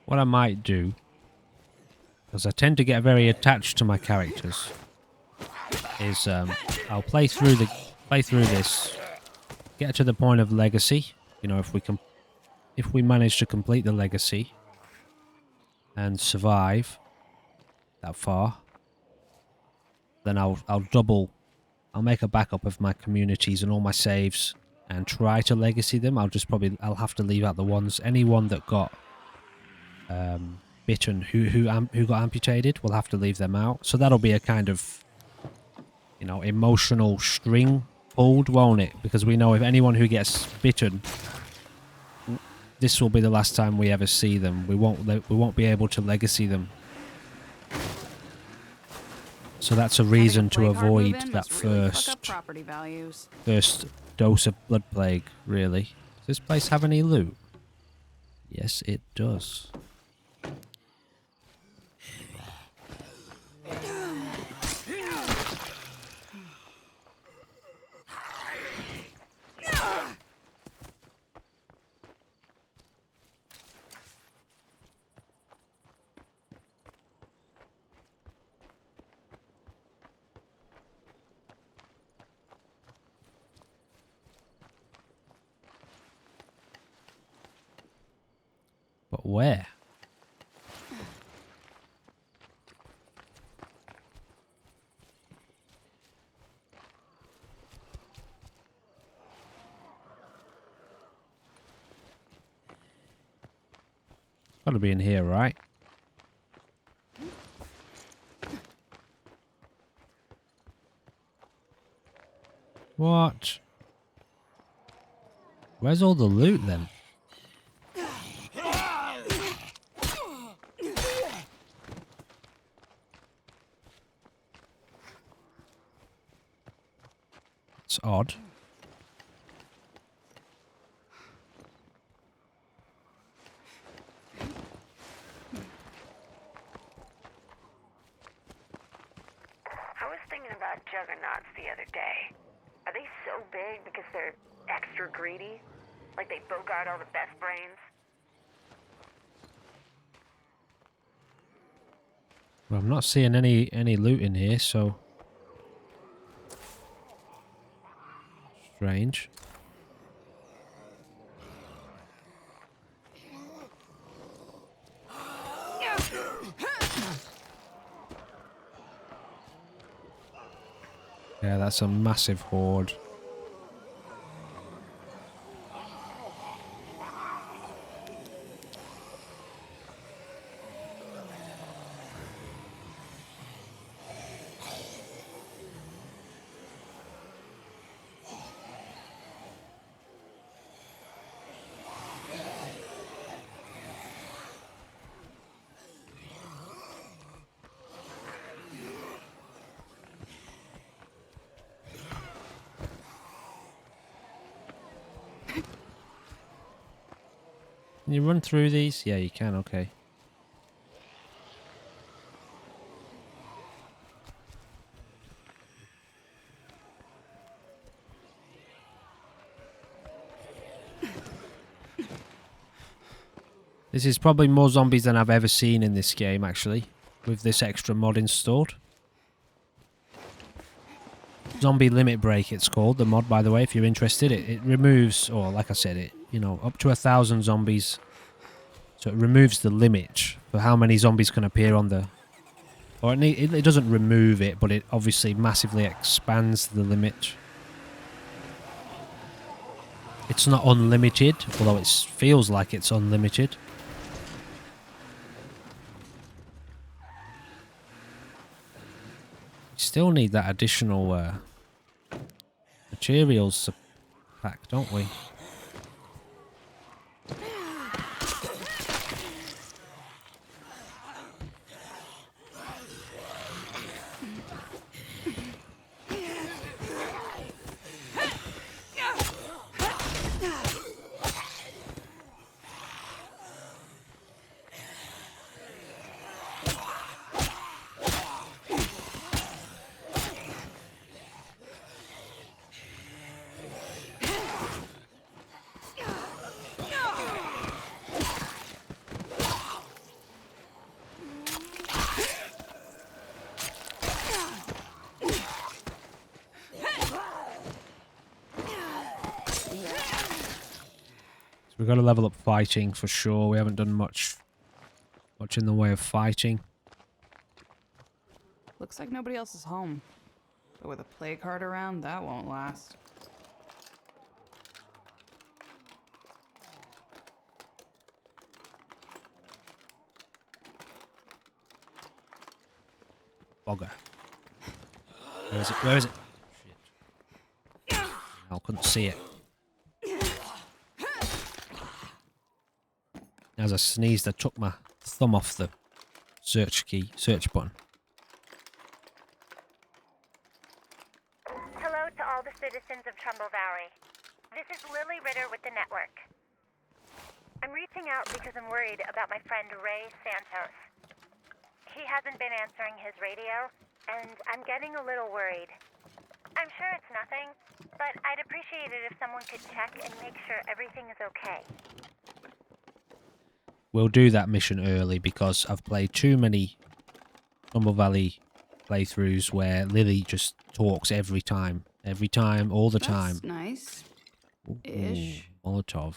What I might do, because I tend to get very attached to my characters, is I'll play through this, get to the point of legacy. You know, if we manage to complete the legacy and survive that far, then I'll make a backup of my communities and all my saves and try to legacy them. I'll have to leave out the ones, anyone that got bitten, who got amputated, we'll have to leave them out. So that'll be a kind of, you know, emotional string pulled, won't it? Because we know if anyone who gets bitten, this will be the last time we ever see them. We won't be able to legacy them. So that's a reason to avoid that first dose of blood plague, really. Does this place have any loot? Yes, it does. But where? Gotta be in here, right? What? Where's all the loot then? It's odd. I was thinking about juggernauts the other day. Are they so big because they're extra greedy? Like they bogart all the best brains? Well, I'm not seeing any loot in here, so strange. Yeah, that's a massive horde. Can you run through these? Yeah, you can, okay. This is probably more zombies than I've ever seen in this game, actually, with this extra mod installed. Zombie Limit Break, it's called, the mod, by the way, if you're interested. It removes, or like I said, it, you know, up to 1,000 zombies. So it removes the limit for how many zombies can appear on the... Or it doesn't remove it, but it obviously massively expands the limit. It's not unlimited, although it feels like it's unlimited. Still need that additional materials pack, don't we? We've got to level up fighting for sure. We haven't done much in the way of fighting. Looks like nobody else is home. But with a plague heart around, that won't last. Bogger. Where is it? Where is it? Shit. I couldn't see it. As I sneezed, I took my thumb off the search button. Hello to all the citizens of Trumbull Valley. This is Lily Ritter with the network. I'm reaching out because I'm worried about my friend Ray Santos. He hasn't been answering his radio, and I'm getting a little worried. I'm sure it's nothing, but I'd appreciate it if someone could check and make sure everything is okay. We'll do that mission early because I've played too many Trumbull Valley playthroughs where Lily just talks every time, all the time. That's nice. Ish. Molotov.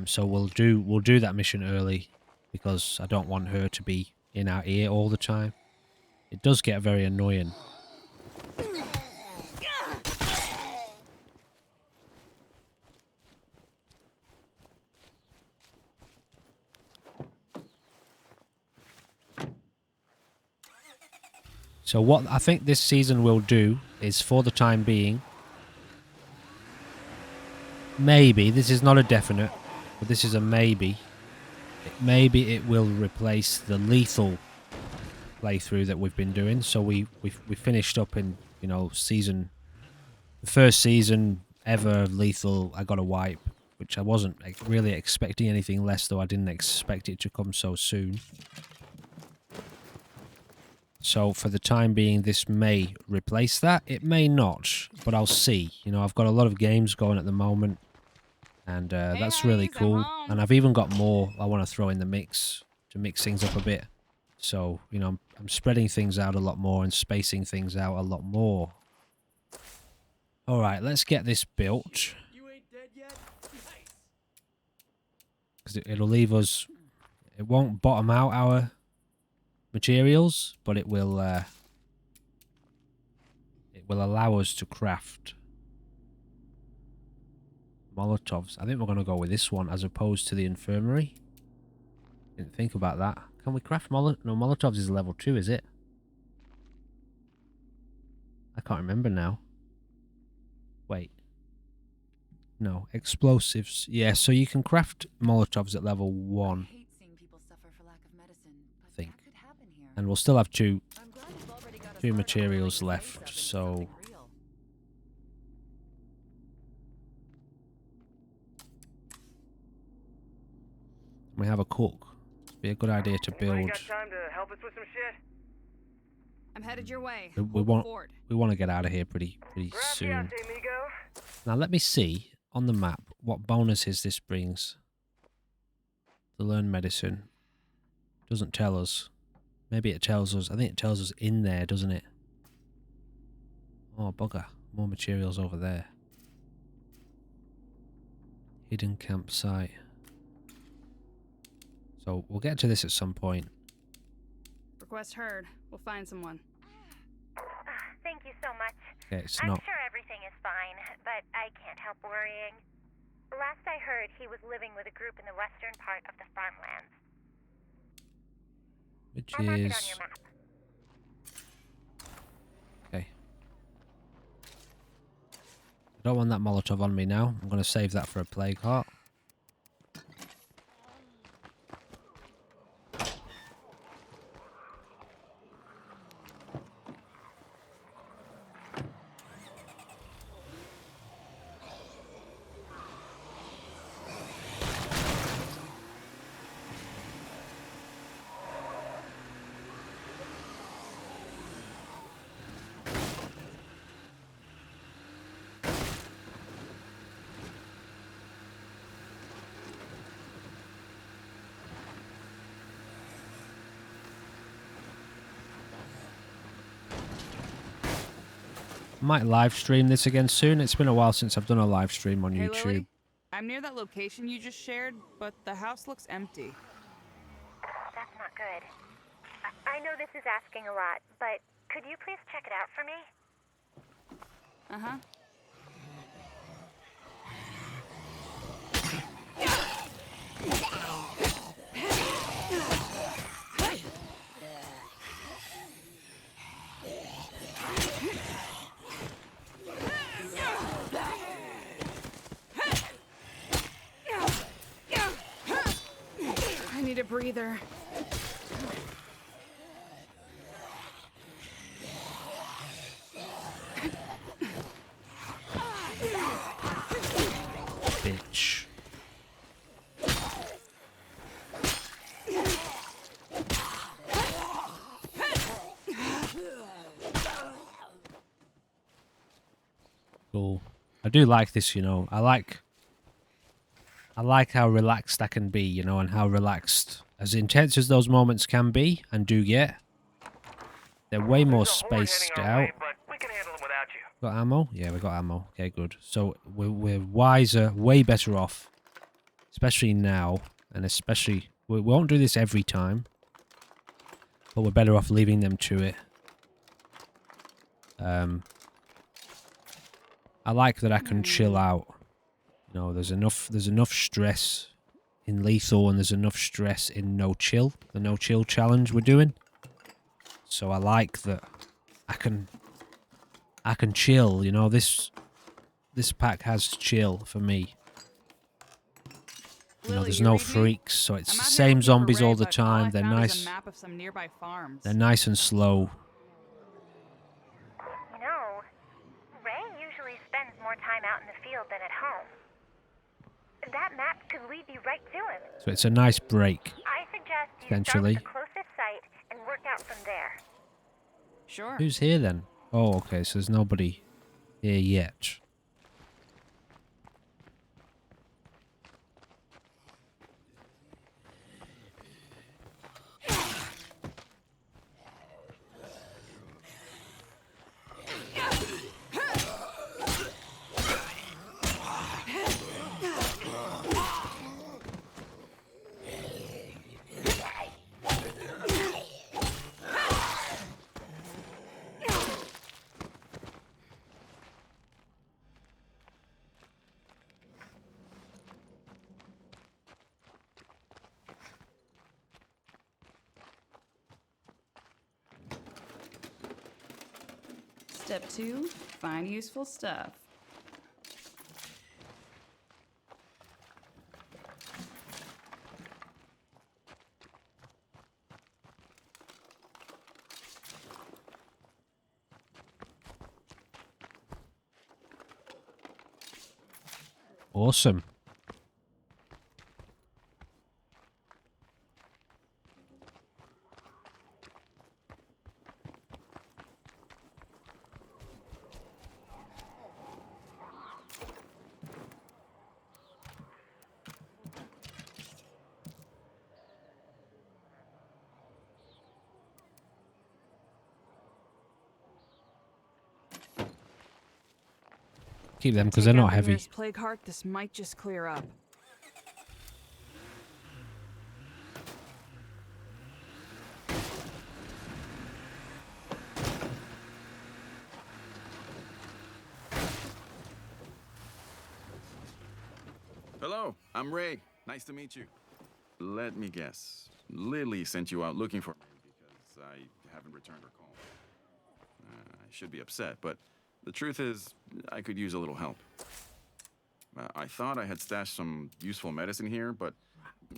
So we'll do that mission early because I don't want her to be in our ear all the time. It does get very annoying. So what I think this season will do is, for the time being, maybe, this is not a definite, but this is a maybe, maybe it will replace the lethal playthrough that we've been doing. So we finished up in, you know, the first season ever of lethal. I got a wipe, which I wasn't really expecting anything less, though I didn't expect it to come so soon. So for the time being, this may replace that. It may not, but I'll see. You know, I've got a lot of games going at the moment, and that's really cool. And I've even got more I want to throw in the mix to mix things up a bit. So, you know, I'm spreading things out a lot more and spacing things out a lot more. All right, let's get this built. Because it'll leave us... It won't bottom out our materials, but it will allow us to craft Molotovs. I think we're going to go with this one as opposed to the infirmary. Didn't think about that. Can we craft No, Molotovs is level 2, is it? I can't remember now. Wait. No, explosives. Yeah, so you can craft Molotovs at level 1. I think. And we'll still have two materials left, so... We have a cook. It'd be a good idea to Anybody build. got time to help us with some shit? I'm headed your way. We Hold want forward. we want to get out of here pretty soon. amigo. Now let me see on the map what bonuses this brings. To learn medicine. Doesn't tell us. Maybe it tells us. I think it tells us in there, doesn't it? Oh, bugger. More materials over there. Hidden campsite. So we'll get to this at some point. Request heard. We'll find someone. Thank you so much. Okay, it's I'm not. sure everything is fine, but I can't help worrying. Last I heard, he was living with a group in the western part of the farmlands. Which I'll mark it on is... your map. Okay. I don't want that Molotov on me now. I'm going to save that for a plague heart. Might live stream this again soon. It's been a while since I've done a live stream on Hey, YouTube. Lily? I'm near that location you just shared, but the house looks empty. That's not good. I know this is asking a lot, but could you please check it out for me? Uh-huh. I need a breather. Bitch. Cool. I do like this, you know. I like how relaxed I can be, you know, and how relaxed, as intense as those moments can be and do get. They're way more spaced out. But we can handle them without you. Got ammo? Yeah, we got ammo. Okay, good. So we're wiser, way better off, especially now, and especially we won't do this every time, but we're better off leaving them to it. I like that I can chill out. You know, there's enough stress in lethal, and there's enough stress in no chill, the no chill challenge we're doing. So I like that I can chill, you know. This pack has chill for me. You know, Lily, there's you no read me? freaks, so it's I'm the out here same looking for zombies Ray, all the but all I time. They're found is nice. a map of some nearby farms. They're nice and slow. You know, Ray usually spends more time out in the field than at home. That map could lead you right to him. So it's a nice break. I suggest you start Essentially. with the closest site and work out from there. Sure. Who's here then? Oh, okay, so there's nobody here yet. Step 2, find useful stuff. Awesome. Keep them because they're not heavy. Plague heart, this might just clear up. Hello, I'm Ray. Nice to meet you. Let me guess. Lily sent you out looking for me because I haven't returned her call. I should be upset, but the truth is, I could use a little help. I thought I had stashed some useful medicine here, but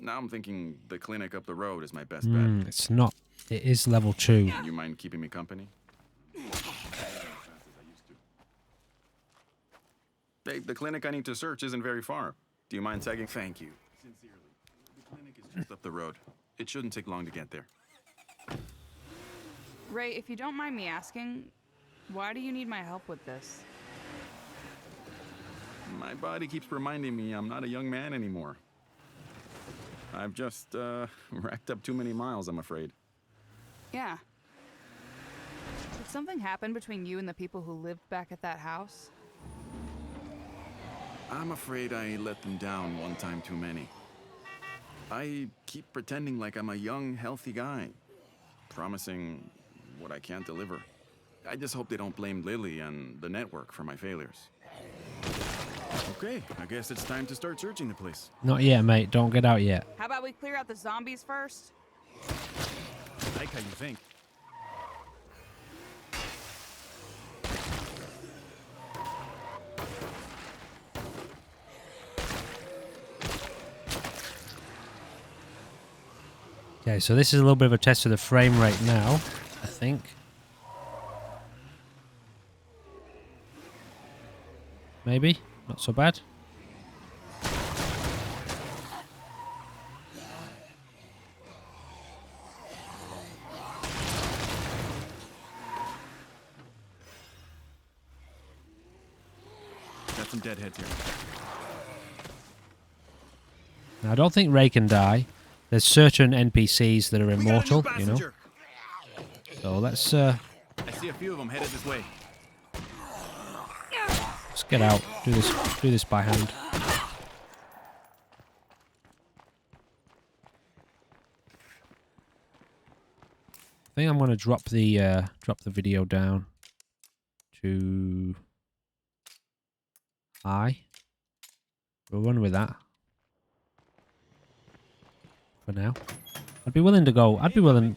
now I'm thinking the clinic up the road is my best bet. It's not. It is level 2. You mind keeping me company? Babe, the clinic I need to search isn't very far. Do you mind tagging? Thank you. Sincerely. The clinic is just up the road. It shouldn't take long to get there. Ray, if you don't mind me asking, why do you need my help with this? My body keeps reminding me I'm not a young man anymore. I've just, racked up too many miles, I'm afraid. Yeah. Did something happen between you and the people who lived back at that house? I'm afraid I let them down one time too many. I keep pretending like I'm a young, healthy guy, promising what I can't deliver. I just hope they don't blame Lily and the network for my failures. Okay, I guess it's time to start searching the place. Not yet, mate. Don't get out yet. How about we clear out the zombies first? I like how you think. Okay, so this is a little bit of a test of the frame rate now, I think. Maybe? Not so bad. Got some deadheads here. Now, I don't think Ray can die. There's certain NPCs that are immortal, you know. So let's I see a few of them headed this way. let's get out. Do this by hand. I think I'm going to drop the video down to high. We'll run with that for now. I'd be willing to go. I'd be willing.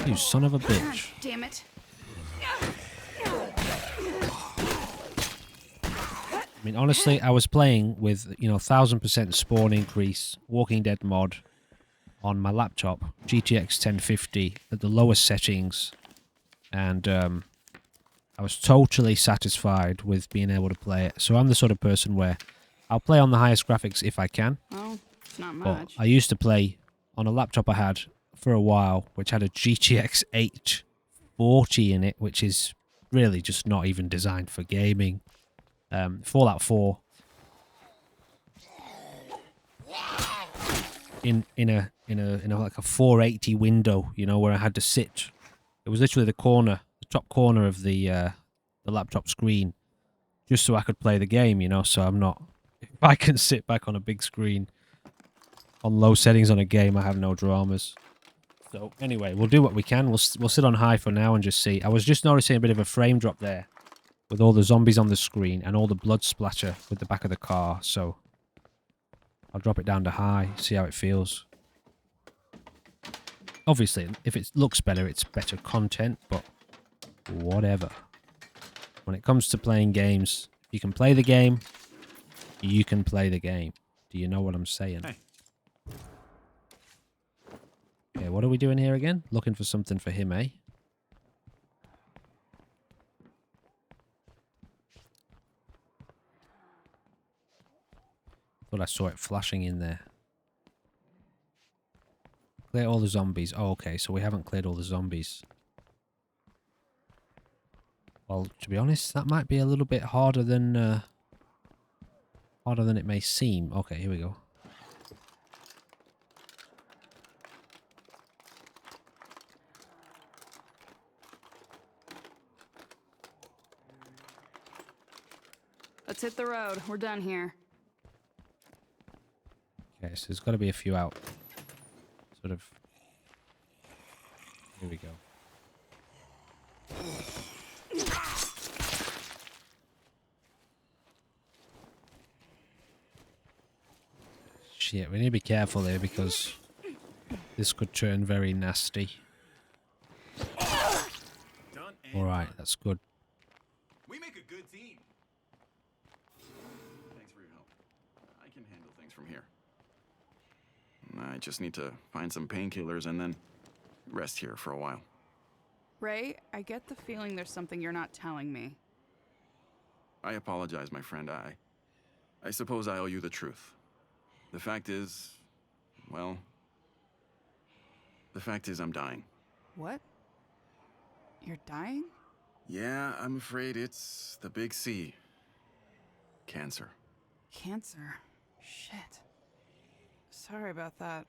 You son of a bitch. Damn it. I mean, honestly, I was playing with, 1000% spawn increase, Walking Dead mod on my laptop, GTX 1050 at the lowest settings, and I was totally satisfied with being able to play it. So I'm the sort of person where I'll play on the highest graphics if I can. Oh, it's not But much. I used to play on a laptop I had for a while, which had a GTX 840 in it, which is really just not even designed for gaming. Fallout 4 in a like a 480 window, where I had to sit. It was literally the top corner of the laptop screen, just so I could play the game, So I'm not. If I can sit back on a big screen on low settings on a game, I have no dramas. So anyway, we'll do what we can. We'll sit on high for now and just see. I was just noticing a bit of a frame drop there, with all the zombies on the screen and all the blood splatter with the back of the car. So I'll drop it down to high, see how it feels. Obviously, if it looks better, it's better content, but whatever. When it comes to playing games, if you can play the game, you can play the game. Do you know what I'm saying? Hey. Okay, what are we doing here again? Looking for something for him, eh? Thought I saw it flashing in there. Clear all the zombies. Oh, okay, so we haven't cleared all the zombies. Well, to be honest, that might be a little bit harder than it may seem. Okay, here we go. Let's hit the road. We're done here. Okay, so there's got to be a few out. Sort of. Here we go. Shit, we need to be careful here because this could turn very nasty. Alright, that's good. We make a good team. Thanks for your help. I can handle things from here. I just need to find some painkillers and then rest here for a while. Ray, I get the feeling there's something you're not telling me. I apologize, my friend. I suppose I owe you the truth. The fact is, well, the fact is I'm dying. What? You're dying? Yeah, I'm afraid it's the big C. Cancer. Cancer? Shit. Sorry about that.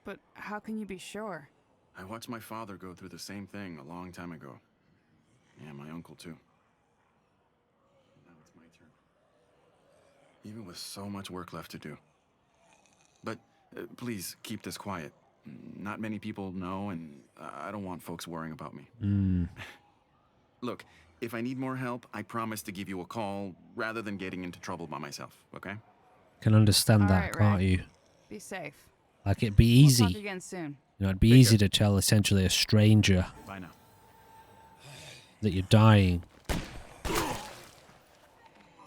But how can you be sure? I watched my father go through the same thing a long time ago. Yeah, my uncle too. Now it's my turn. Even with so much work left to do. But please keep this quiet. Not many people know, and I don't want folks worrying about me. Look, if I need more help, I promise to give you a call rather than getting into trouble by myself, okay? Can understand All that, right, can't Ray. you? Be safe. Like it'd be We'll easy. talk again soon. You know, it'd be Take easy care. to tell essentially a stranger Bye now. that you're dying.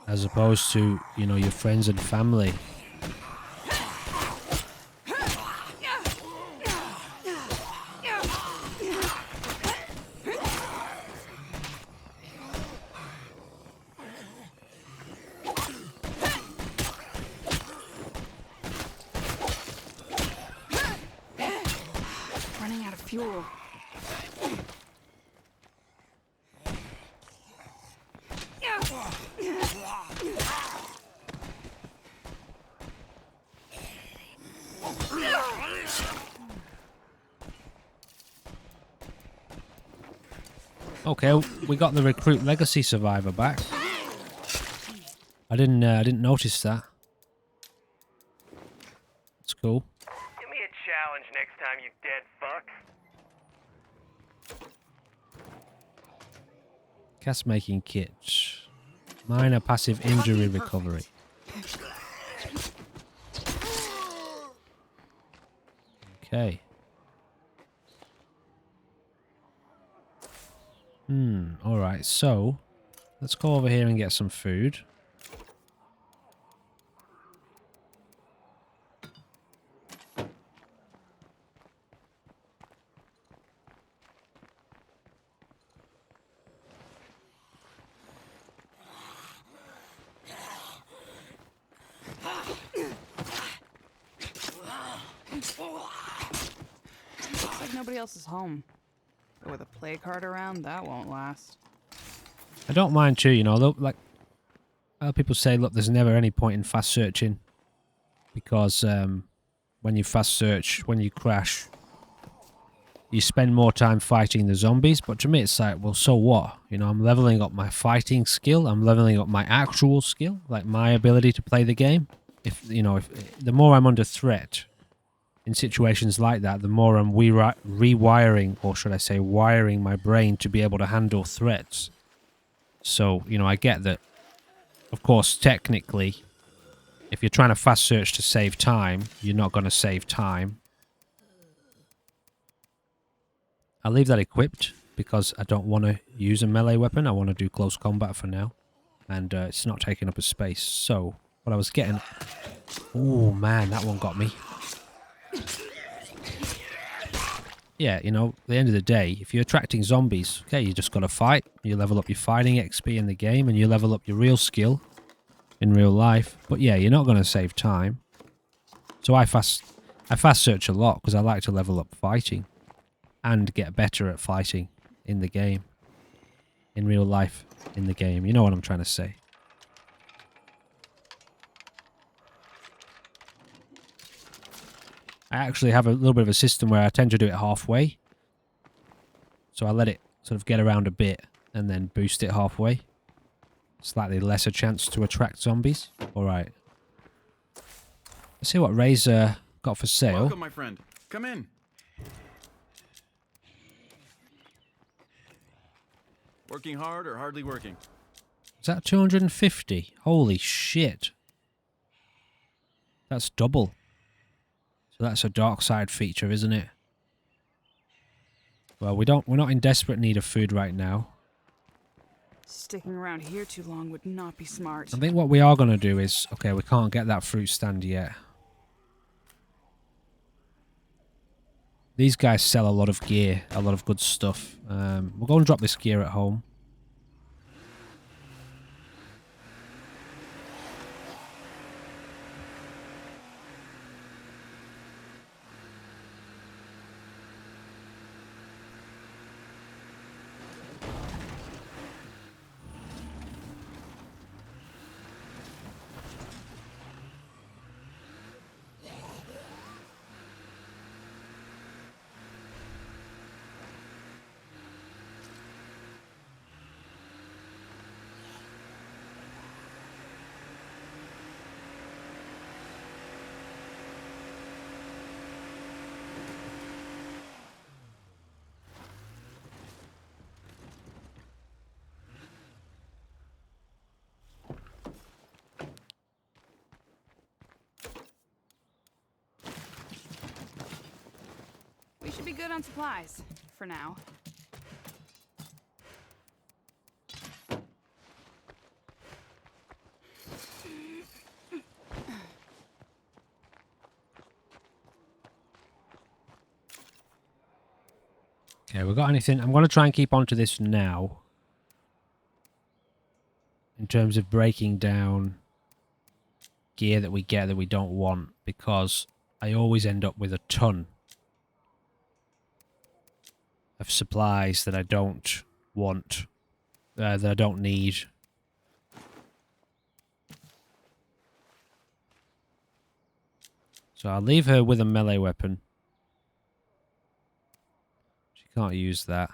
As opposed to, you know, your friends and family. Running out of fuel. Okay, we got the recruit legacy survivor back. I didn't notice that. It's cool. Give me a challenge next time, you dead fuck. Cast making kits. Minor passive injury recovery. Okay. Alright, so let's go over here and get some food. Looks like nobody else is home. But with a play card around, that won't last. I don't mind too, you know, like other people say, look, there's never any point in fast searching because when you fast search, when you crash, you spend more time fighting the zombies. But to me, it's like, well, so what? You know, I'm leveling up my fighting skill. I'm leveling up my actual skill, like my ability to play the game. If the more I'm under threat in situations like that, the more I'm rewiring, or should I say, wiring my brain to be able to handle threats. So, you know, I get that. Of course, technically, if you're trying to fast search to save time, you're not going to save time. I'll leave that equipped because I don't want to use a melee weapon. I want to do close combat for now. And it's not taking up a space. So, what I was getting... Oh, man, that one got me. Yeah, you know, at the end of the day, if you're attracting zombies, okay, you just got to fight. You level up your fighting XP in the game, and you level up your real skill in real life. But yeah, you're not going to save time. So I fast search a lot because I like to level up fighting and get better at fighting in the game. In real life, in the game. You know what I'm trying to say. I actually have a little bit of a system where I tend to do it halfway. So I let it sort of get around a bit and then boost it halfway. Slightly lesser chance to attract zombies. Alright. Let's see what Ray's got for sale. Welcome, my friend. Come in. Working hard or hardly working? Is that 250? Holy shit. That's double. So that's a DARKSIDE feature, isn't it? Well, we're not in desperate need of food right now. Sticking around here too long would not be smart. I think what we are going to do is... Okay, we can't get that fruit stand yet. These guys sell a lot of gear, a lot of good stuff. We'll go and drop this gear at home. We should be good on supplies, for now. Okay, we got anything? I'm going to try and keep on to this now. In terms of breaking down gear that we get that we don't want. Because I always end up with a ton of supplies that I don't want. That I don't need. So I'll leave her with a melee weapon. She can't use that.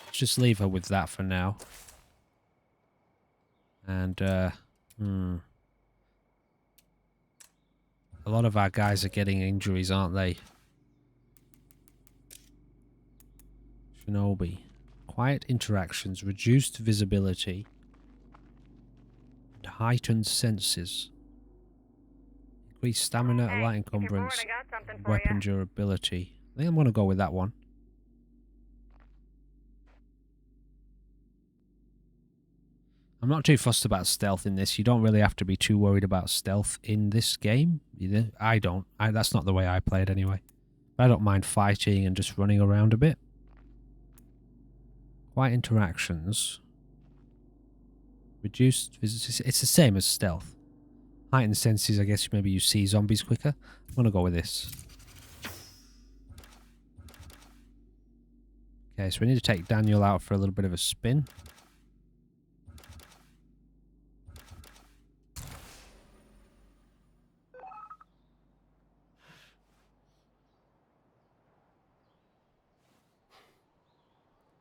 Let's just leave her with that for now. And, a lot of our guys are getting injuries, aren't they? Shinobi. Quiet interactions, reduced visibility, and heightened senses. Increased stamina, light encumbrance, weapon durability. I think I'm going to go with that one. I'm not too fussed about stealth in this. You don't really have to be too worried about stealth in this game. Either. I don't. That's not the way I play it anyway. I don't mind fighting and just running around a bit. Quiet interactions. Reduced... It's the same as stealth. Heightened senses, I guess maybe you see zombies quicker. I'm going to go with this. Okay, so we need to take Daniel out for a little bit of a spin.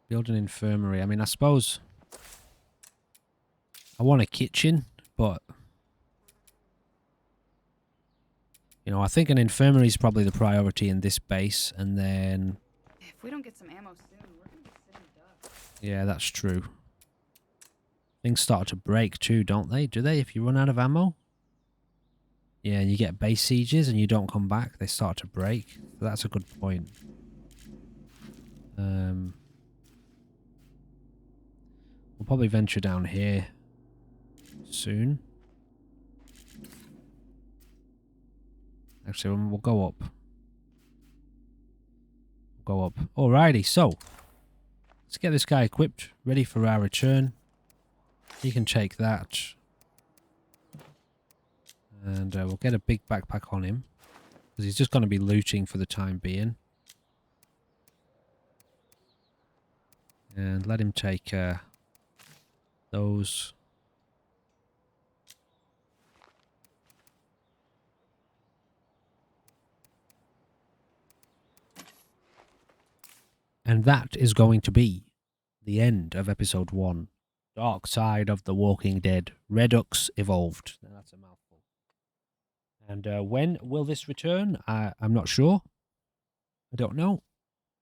Build an infirmary. I mean, I suppose I want a kitchen, but you know, I think an infirmary is probably the priority in this base, and then If we don't get some ammo soon, we're gonna be sitting ducks. yeah, that's true. Things start to break too, don't they? Do they? If you run out of ammo? Yeah, and you get base sieges and you don't come back, they start to break. So that's a good point. We'll probably venture down here soon. Actually, we'll go up. Go up. Alrighty, so let's get this guy equipped, ready for our return. He can take that. And we'll get a big backpack on him. Because he's just going to be looting for the time being. And let him take those. And that is going to be the end of episode 1. Dark Side of the Walking Dead. Redux Evolved. Now that's a mouthful. And when will this return? I'm not sure. I don't know.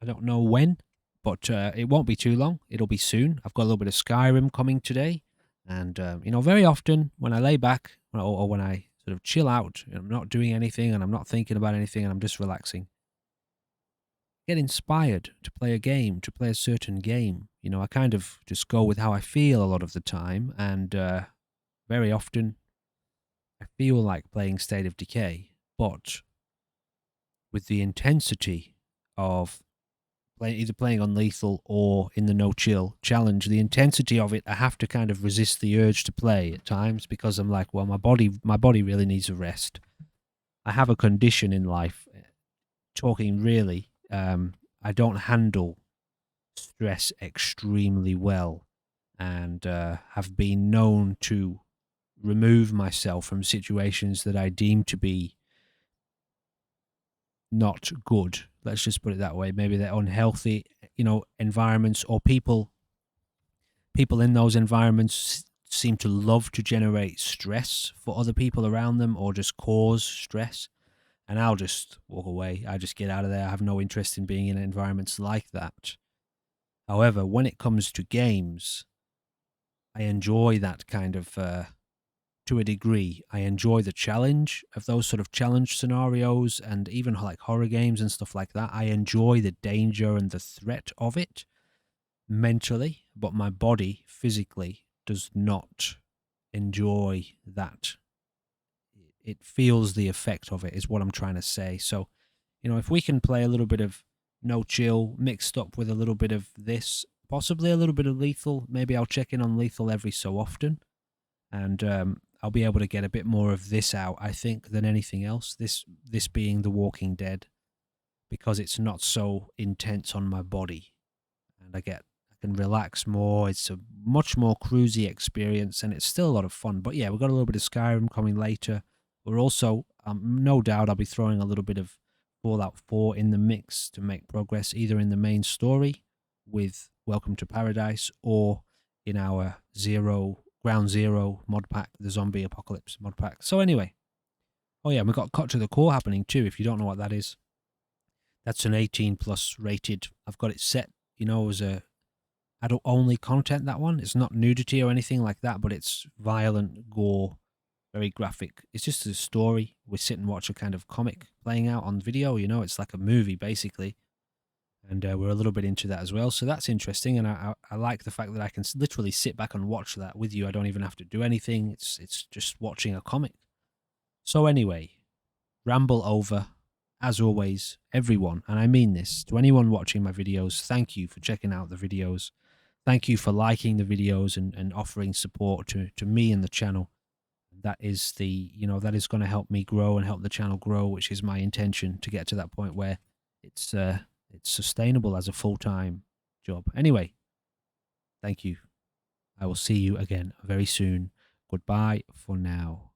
I don't know when, but it won't be too long. It'll be soon. I've got a little bit of Skyrim coming today. And, you know, very often when I lay back or when I sort of chill out, and I'm not doing anything and I'm not thinking about anything and I'm just relaxing, get inspired to play a game, to play a certain game. You know, I kind of just go with how I feel a lot of the time. And very often I feel like playing State of Decay, but with the intensity of either playing on lethal or in the no chill challenge, the intensity of it, I have to kind of resist the urge to play at times because I'm like, well, my body really needs a rest. I have a condition in life, talking really, I don't handle stress extremely well, and have been known to remove myself from situations that I deem to be not good. Let's just put it that way. Maybe they're unhealthy, you know, environments, or people in those environments seem to love to generate stress for other people around them or just cause stress. And I'll just walk away. I just get out of there. I have no interest in being in environments like that. However, when it comes to games, I enjoy that kind of, to a degree. I enjoy the challenge of those sort of challenge scenarios, and even like horror games and stuff like that. I enjoy the danger and the threat of it mentally, but my body physically does not enjoy that. It feels the effect of it, is what I'm trying to say. So, you know, if we can play a little bit of no chill mixed up with a little bit of this, possibly a little bit of lethal, maybe I'll check in on lethal every so often, and I'll be able to get a bit more of this out, I think, than anything else. This being The Walking Dead, because it's not so intense on my body, and I can relax more. It's a much more cruisy experience, and it's still a lot of fun. But yeah, we've got a little bit of Skyrim coming later. We're also, no doubt, I'll be throwing a little bit of Fallout 4 in the mix to make progress, either in the main story with Welcome to Paradise or in our Ground Zero mod pack, the Zombie Apocalypse mod pack. So anyway, oh yeah, we've got Cut to the Core happening too, if you don't know what that is. That's an 18+ rated. I've got it set, you know, as a adult only content, that one. It's not nudity or anything like that, but it's violent, gore, very graphic. It's just a story. We sit and watch a kind of comic playing out on video, you know, it's like a movie basically. And we're a little bit into that as well. So that's interesting. And I like the fact that I can literally sit back and watch that with you. I don't even have to do anything. It's just watching a comic. So anyway, ramble over. As always, everyone, and I mean this, to anyone watching my videos, thank you for checking out the videos. Thank you for liking the videos and offering support to me and the channel. That is that is going to help me grow and help the channel grow, which is my intention, to get to that point where it's sustainable as a full-time job. Anyway, thank you. I will see you again very soon. Goodbye for now.